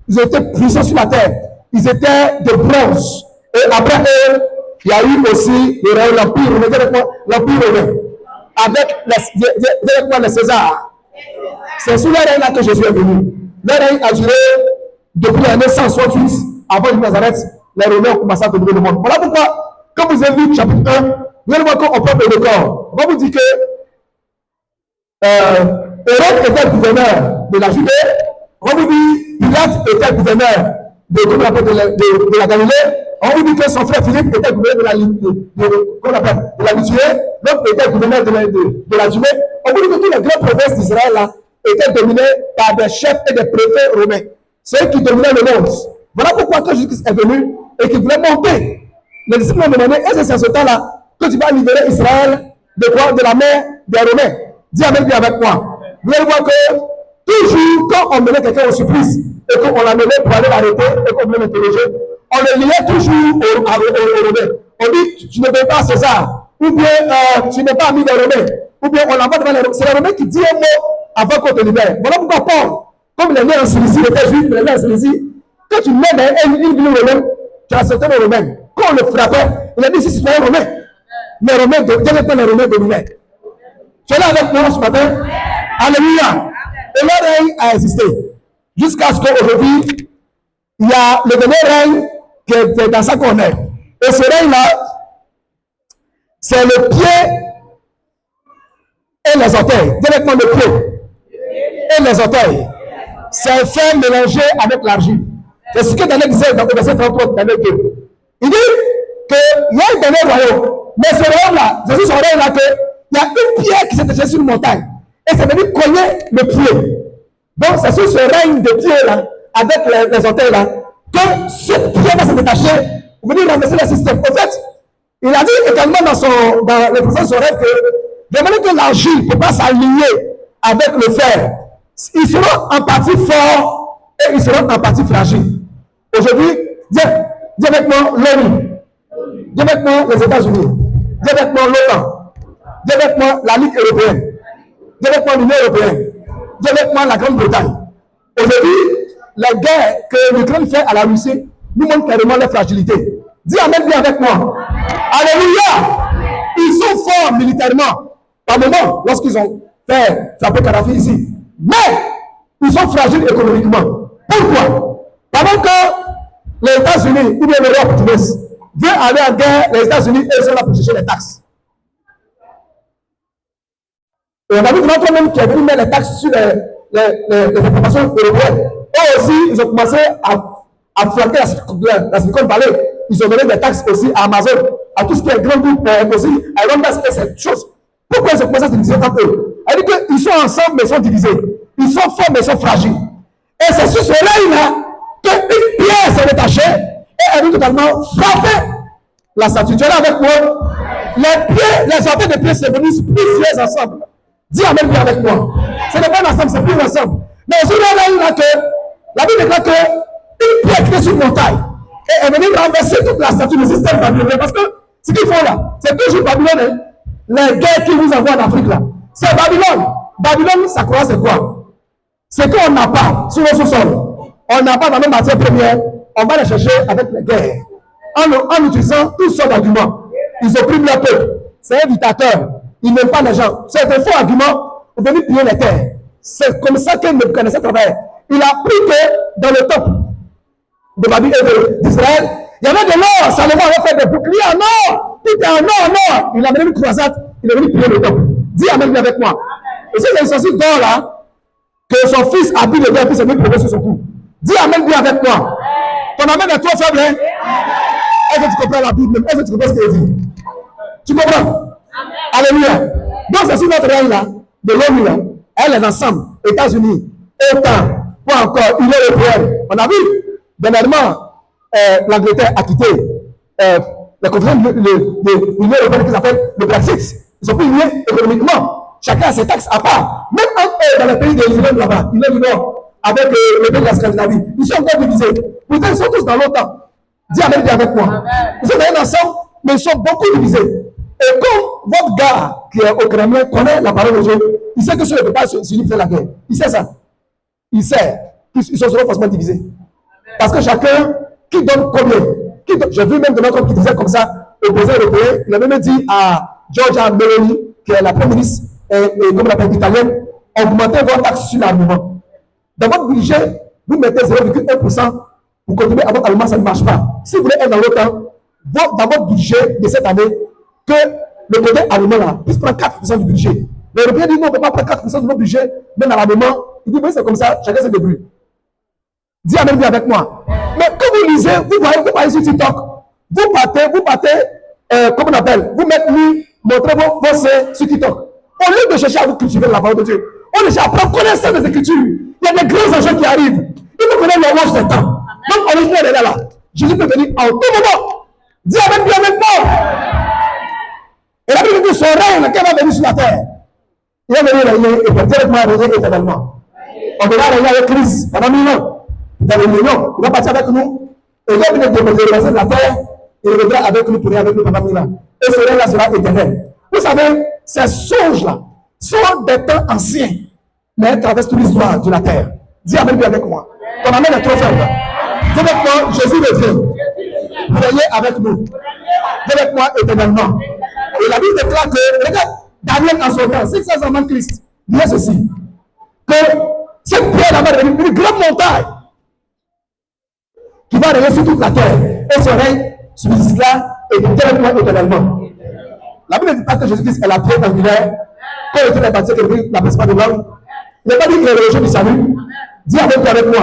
Ils ont été puissants sur la terre. Ils étaient de bronze. Et après eux, il y a eu aussi l'Empire, l'Empire romain. Avec les Césars. C'est sous leur règne que Jésus est venu. Leur règne a duré depuis l'année 168 avant de Nazareth. Les Romains ont commencé à dominer le monde. Voilà pourquoi, comme vous avez vu, chapitre 1, vous allez voir qu'on peut le corps. On va vous dire que Hérode était le gouverneur de la Judée. On va vous dire Pilate était le gouverneur de la Galilée. On vous dit que son frère Philippe était gouverneur de la Lituanie, l'autre était gouverneur de la Jumée. On vous dit que toutes les grandes provinces d'Israël là étaient dominées par des chefs et des préfets romains. C'est eux qui dominaient le monde. Voilà pourquoi quand Jésus est venu et qu'il voulait monter, les disciples ont demandé, est-ce que c'est ce temps-là que tu vas libérer Israël de quoi? De la main des Romains. Dis Amen bien avec moi. Vous allez voir que toujours quand on menait quelqu'un au supplice et qu'on l'amenait pour aller l'arrêter et qu'on voulait l'interroger, on le liait toujours aux Romains. On dit, tu ne payes pas à César, ou bien tu n'es pas ami des Romains, ou bien on l'envoie devant les Romains. C'est les Romains qui disent un mot avant qu'on te libère. Voilà pourquoi Paul, comme il est né en Cilicie, il était juif, il est né en Cilicie, quand tu mets dans une ville romaine, tu as certains Romains. Quand on le frappait, il a dit, si c'est un Romain, les Romains, directement les Romains dominaient. Tu es là avec moi ce matin? Alléluia. Et le règne a existé. Jusqu'à ce qu'aujourd'hui, il y a le dernier règne qui est dans ça qu'on est. Et ce règne-là, c'est le pied et les orteils. Directement le pied et les orteils. C'est un fer mélangé avec l'argile. C'est ce que Daniel disait dans le verset 33 de Daniel 2. Il dit qu'il y a un dernier royaume. Mais ce royaume-là, Jésus son règne là, qu'il y a une pierre qui s'est détachée sur une montagne. Et ça veut dire cogner le pied. Donc c'est sur ce règne de pied-là, avec les orteils là, que cette pierre va se détacher pour venir renverser le système. En fait, il a dit également dans le présent de son rêve que de manière que l'argile ne peut pas s'aligner avec le fer, ils seront en partie forts et ils seront en partie fragiles. Aujourd'hui, dis avec moi l'ONU, dis avec moi les États-Unis, dis avec moi l'OTAN, dis avec moi la Ligue européenne, dis avec moi l'Union européenne, dis avec moi la Grande-Bretagne. Aujourd'hui, la guerre que l'Ukraine fait à la Russie nous montre carrément leur fragilité. Dis Amen bien avec moi. Alléluia. Ils sont forts militairement. Par moment, lorsqu'ils ont fait frapper Kadhafi ici. Mais, ils sont fragiles économiquement. Pourquoi? Pendant que les États-Unis, ou bien l'Europe du West, veut aller en guerre, les États-Unis, ils sont là pour chercher les taxes. Et on a vu notre même qui est venu mettre les taxes sur les informations européennes. Eux aussi, ils ont commencé à flanquer la Silicon Valley. Ils ont donné des taxes aussi à Amazon, à tout ce qui est grand groupe aussi, à Rondas et cette chose. Pourquoi ils ont commencé à se diviser entre eux? Elle dit qu'ils sont ensemble, mais ils sont divisés. Ils sont forts, mais ils sont fragiles. Et c'est sur ce règne-là qu'une pierre s'est détachée et elle est totalement frappée. La statue, tu es là avec moi? Les pieds, les orteils des pieds se réunissent plusieurs ensemble. Dis Amen bien avec moi. Ce n'est pas ensemble, c'est plus ensemble. Mais sur le règne-là que la Bible déclare qu'une pierre qui est sur une montagne et est venue renverser toute la statue du système babylonien. Parce que ce qu'ils font là, c'est toujours Babylone. Hein? Les guerres qu'ils vous envoient en Afrique là, c'est Babylone. Babylone, ça croit c'est quoi? C'est qu'on n'a pas sur le sous-sol. On n'a pas dans nos matières premières. On va les chercher avec les guerres. En utilisant toutes sortes d'arguments. Ils oppriment leur peuple. C'est un dictateur. Ils n'aiment pas les gens. C'est un faux argument pour venir piller les terres. C'est comme ça que Nebuchadnezzar travaille. Il a appris que dans le temple de Babylone et d'Israël, il y avait de l'or. Salomon avait fait des boucliers en or. Tout est en or. Il a mené une croisade. Il est venu piller le temple. Dis Amen bien avec moi. Et c'est une sorcière d'or là, que son fils habille le verre puis c'est venu pleurer sur son cou. Dis Amen bien avec moi. Ton amen est trop faible, hein? Est-ce que tu comprends la Bible même? Est-ce que tu comprends ce qu'il dit? Tu comprends? Alléluia. Donc c'est sur notre règne là, de l'ONU là, elle est ensemble, États-Unis, OTAN, pas encore, Union européenne. On a vu, dernièrement, l'Angleterre a quitté la conférence de l'Union européenne qui s'appelle le Brexit. Ils sont plus liés économiquement. Chacun a ses taxes à part. Même entre eux, dans les pays de l'Union là-bas, l'Union du Nord, avec le pays de la Scandinavie, ils sont encore divisés. Pourtant, ils sont tous dans l'OTAN. Dis Amen bien avec moi. Ils sont d'ailleurs ensemble, mais ils sont beaucoup divisés. Et comme votre gars qui est au Kremlin connaît la parole de Dieu, il sait que ceux ne peuvent pas s'unir faire la guerre. Il sait ça. Il sait qu'ils seront forcément divisés. Parce que chacun, qui donne combien? J'ai vu même de notre homme qui disait comme ça au président européen, il a même dit à Giorgia Meloni, qui est la première ministre, et comme la personne italienne, augmentez vos taxes sur l'armement. Dans votre budget, vous mettez 0,1% pour continuer à votre allemand, ça ne marche pas. Si vous voulez être dans l'OTAN, dans votre budget de cette année, que le côté allemand là puisse prendre 4% du budget. Les Européens disent non, on ne peut pas prendre 4% de notre budget, même dans l'armement. Il dit oui, c'est comme ça, chacun se débrouille. Dis Amen bien avec moi. Mais quand vous lisez, vous voyez sur TikTok, vous partez, comment on appelle, vous montrez vos seins sur TikTok. Au lieu de chercher à vous cultiver la parole de Dieu, on cherche à prendre connaissance des Écritures. Il y a des grands enjeux qui arrivent. Il faut connaître l'horloge des temps. Donc, on est là. Jésus peut venir en tout moment. Dis avec bien avec moi. Et la Bible dit son règne, quand il va venir sur la terre, il va venir régner directement éternellement. On verra régner avec Christ pendant 1000 ans. Dans les millions, il va partir avec nous. Et il va venir déposer la terre. Il reviendra avec nous pour régner avec nous pendant 1000 ans. Et ce règne-là sera éternel. Vous savez, ces songes-là sont des temps anciens, mais elles traversent toute l'histoire de la terre. Dis Amen bien avec moi. Ton amen est trop faible. Dis avec moi, Jésus revient. Régner avec nous. Dis avec moi éternellement. Et la Bible déclare que, regarde, Daniel en son temps, 600 ans avant Christ, disait ceci, que cette pierre là-bas est une grande montagne qui va régner sur toute la terre. Et son règne subsistera directement éternellement. La Bible ne dit pas que Jésus-Christ est la pierre angulaire, quand il était baptisé, qu'il la principale de l'homme. Il n'a pas dit qu'il est le rejet du salut. Dis avec moi.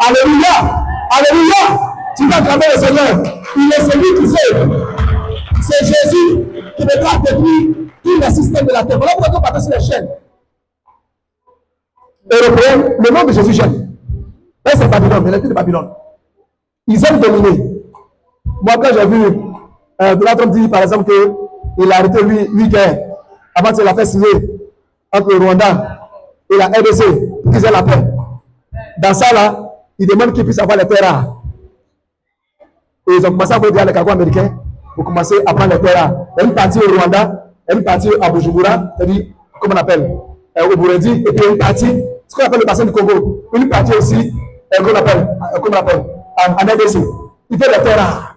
Alléluia. Alléluia. Tu vas acclamer le Seigneur. Il est celui qui sauve. C'est Jésus qui mettra détruire tous les systèmes de la terre. Voilà pourquoi on partage sur les chaînes. Européens, le nom de Jésus gêne. Là, c'est Babylone, mais l'esprit de Babylone. Ils aiment dominer. Moi, quand j'ai vu Donald Trump dire, par exemple, qu'il a arrêté 8 guerres avant qu'il a fait signer entre le Rwanda et la RDC pour qu'ils aient la paix. Dans ça, là, ils demandent qu'ils puissent avoir les terres rares. Et ils ont commencé à dire les cargos américains pour commencer à prendre les terres rares. Il y a une partie au Rwanda, une partie à Bujumbura, c'est-à-dire, comment on appelle, au Burundi, et puis une partie, ce qu'on appelle le bassin du Congo, une partie aussi, qu'on appelle, en RDC. Il fait les terres rares.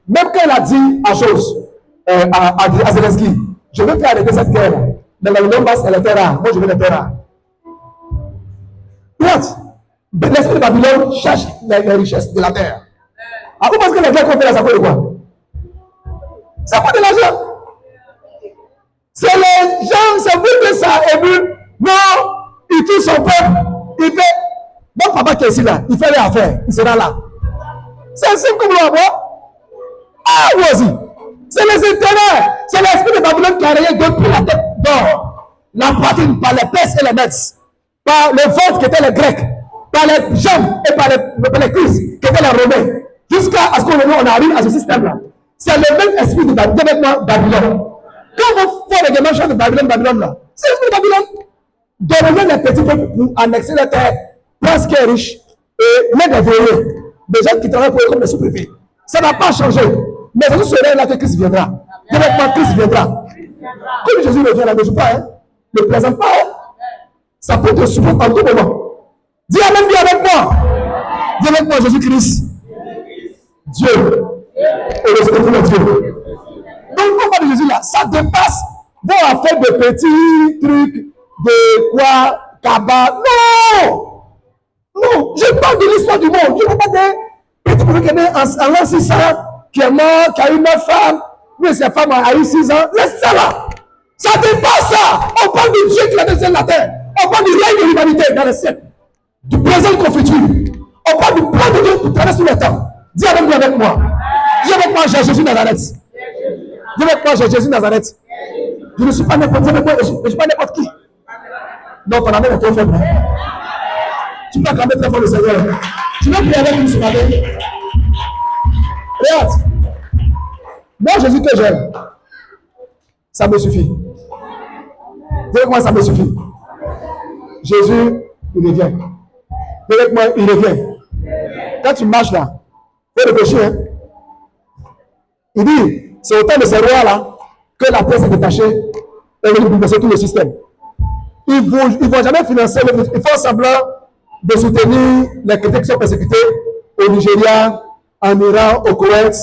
Même quand il a dit à chose, à Zelensky, je veux faire arrêter cette guerre, mais le Donbass, elle est terre rare. Moi, je veux les terres rares. L'esprit de Babylone cherche les richesses de la terre. Ah, vous pensez que les guerres qu'on fait là, ça coûte de quoi? Ça coûte de l'argent. C'est les gens, c'est vous que ça a ému. Non, il tue son peuple. Il fait. Mon papa qui est ici là, il fait les affaires. Il sera là. C'est un signe comme l'on Ah, vous aussi. C'est les intérêts. C'est l'esprit de Babylone qui a rayé depuis la tête d'or. La poitrine par les Perses et les Mèdes. Par le ventre qui étaient les Grecs. Par les jambes et par les cuisses qui étaient les Romains. Jusqu'à ce qu'on arrive à ce système-là. C'est le même esprit de Babylone. Quand vous faites les démarches de Babylone là, c'est l'esprit de Babylone. Devenez les petits peuples pour annexer la terre, prendre ce qui est riche et mettre des verrouilles. Des gens qui travaillent pour eux comme des sous-préfets. Ça n'a pas changé. Mais Jésus serait là que Christ viendra. Directement, Christ viendra. Comme Jésus revient là, ne joue pas, hein. Ne plaisante pas, hein. Ça peut te supporter en tout moment. Dis Amen bien avec moi. Dis avec moi, Jésus-Christ. Dieu. Et le Seigneur de Dieu. Donc, on parle de Jésus là, ça dépasse vos affaires de petits trucs, de quoi, cabas. Non! Non, je parle de l'histoire du monde. Je ne parle pas des petits trucs qui est en l'an 600, qui est mort, qui a eu 9 femmes, mais cette femme a eu 6 ans. Laisse ça là. Ça dépasse ça. On parle de Dieu qui a décidé la terre. On parle du règne de l'humanité dans les siècles. Du présent qu'au futur. On parle du plan de Dieu pour traverser le temps. Dis avec moi. Dis avec moi, j'ai Jésus Nazareth. Dis avec moi, j'ai Jésus Nazareth. Je ne suis pas n'importe qui. Je ne suis pas n'importe qui. Non, ton amour est trop faible. Tu peux acclamer très fort le Seigneur. Tu veux prier avec nous ce matin. Regarde. Moi, Jésus que j'aime, ça me suffit. Dis avec moi, ça me suffit. Jésus, il revient. Dis avec moi, il revient. Quand tu marches là, il faut réfléchir. Hein? Il dit, c'est au temps de ces rois-là que la presse est détachée et il bouleverser tout le système. Ils ne vont jamais financer, ils font semblant de soutenir les chrétiens qui sont persécutés au Nigeria, en Iran, au Koweït.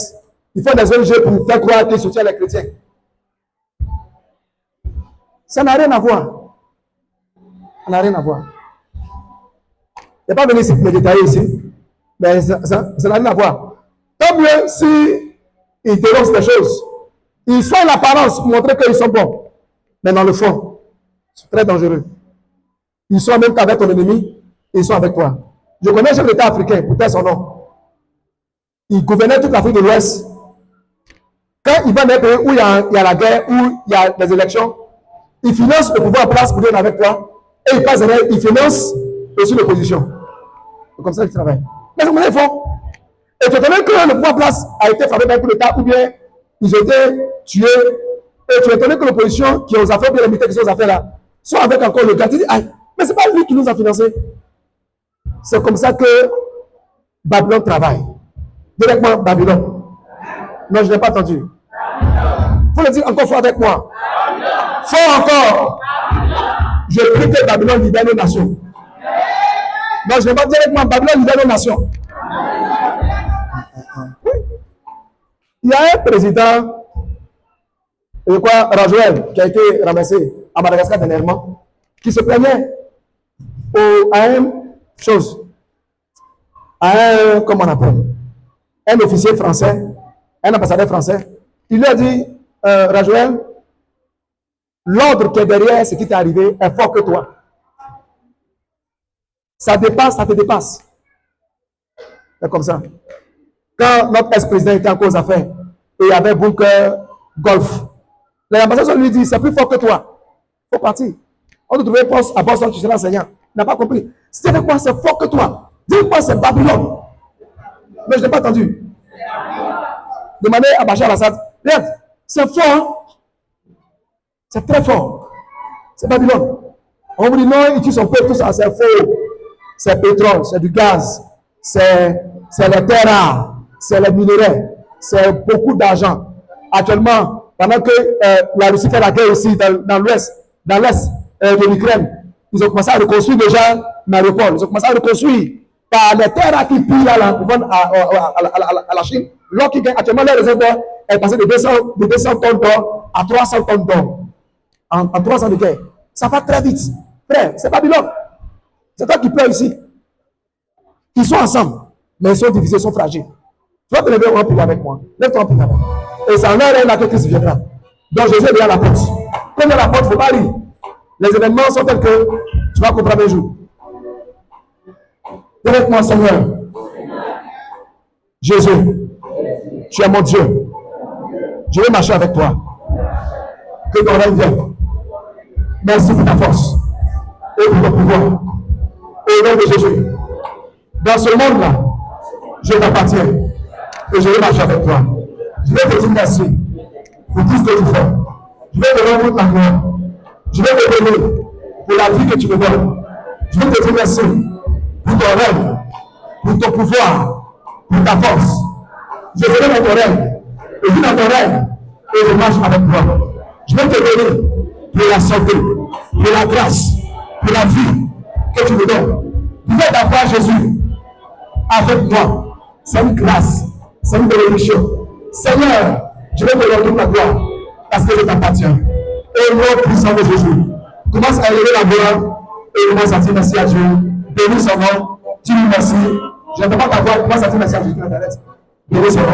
Ils font des ONG pour faire croire qu'ils soutiennent les chrétiens. Ça n'a rien à voir. Ça n'a rien à voir. Il n'est pas venu ici pour me détailler ici. Mais ça n'a rien à voir. Tant mieux si ils dénoncent des choses. Ils sont l'apparence pour montrer qu'ils sont bons. Mais dans le fond, c'est très dangereux. Ils sont même qu'avec ton ennemi, ils sont avec toi. Je connais un chef d'État africain, pour taire son nom. Il gouvernait toute l'Afrique de l'Ouest Quand il va dans un pays où il y a la guerre, où il y a les élections, il finance le pouvoir en place pour venir avec toi. Et il passe derrière, il finance aussi l'opposition. C'est comme ça qu'il travaille. Mais c'est comme ça qu'ils font. Et tu étonnes que le pouvoir en place a été frappé par un coup d'État ou bien ils ont été tués. Et tu étonnes que l'opposition qui est aux affaires, bien les militaires qui sont aux affaires là, sont avec encore le gars. Tu dis, ah, mais c'est pas lui qui nous a financés. C'est comme ça que Babylone travaille. Directement Babylone. Non, je n'ai pas entendu. Il faut le dire encore fort avec moi. Fort encore. Je prie que Babylone libère nos nations. Non, je ne vais pas directement Babylone libère nos nations. Oui. Il y a un président, je crois, Rajoel, qui a été ramassé à Madagascar dernièrement, qui se plaignait à une chose, à un, comment on appelle, un officier français, un ambassadeur français. Il lui a dit, Rajoel, l'ordre qui est derrière ce qui t'est arrivé est fort que toi. Ça dépasse, ça te dépasse. C'est comme ça. Quand notre ex-président était encore aux affaires, et il y avait bunker golf, l'ambassadeur lui dit, c'est plus fort que toi. Il faut partir. On te trouvait poste à Boston, tu seras enseignant. Il n'a pas compris. C'est quoi, c'est fort que toi. Dis-moi, c'est Babylone. Mais je n'ai pas entendu. Demandez à Bachar al-Assad. Regarde, c'est fort. Hein? C'est très fort. C'est Babylone. On vous dit non, ils tuent son peuple, tout ça, c'est faux. C'est pétrole, c'est du gaz, c'est les terres rares, c'est les minerais, c'est beaucoup d'argent. Actuellement, pendant que la Russie fait la guerre aussi dans l'est de l'Ukraine, ils ont commencé à reconstruire déjà Mariupol. Ils ont commencé à reconstruire par les terres rares qui pillent là, pour vendre à la Chine. L'or qui gagne actuellement, les réserves d'or est passé de 200 tonnes d'or à 300 tonnes d'or. En 3 ans de guerre. Ça va très vite. Frère, c'est Babylone. C'est toi qui pleures ici. Ils sont ensemble, mais ils sont divisés, ils sont fragiles. Tu vas te lever en prière avec moi. Lève-toi en prière. Et c'est en heure là que Christ viendra. Donc Jésus est derrière la porte. Comme il y a la porte, il ne faut pas rire. Les événements sont tels que tu vas comprendre un jour. Dis avec moi, Seigneur. Jésus, tu es mon Dieu. Je vais marcher avec toi. Que ton règne vienne. Merci pour ta force et pour ton pouvoir. Au nom de Jésus. Dans ce monde-là, je t'appartiens et je vais marcher avec toi. Je vais te dire merci pour tout ce que tu fais. Je vais te rendre ta gloire. Je vais te donner pour la vie que tu me donnes. Je vais te dire merci pour ton règne, pour ton pouvoir, pour ta force. Je serai dans ton règne et vis dans ton règne et je marche avec toi. Je vais te donner pour la santé, pour la grâce, pour la vie que tu me donnes. Tu veux d'avoir Jésus avec moi. C'est une grâce, c'est une bénédiction. Seigneur, je vais te rendre la gloire parce que je t'appartiens. Et nom puissant de Jésus, commence à élever la gloire et commence à dire merci à Dieu. Bénis son nom, dis-lui merci. Je n'entends pas ta voix, commence à dire merci à Jésus. Bénis son nom.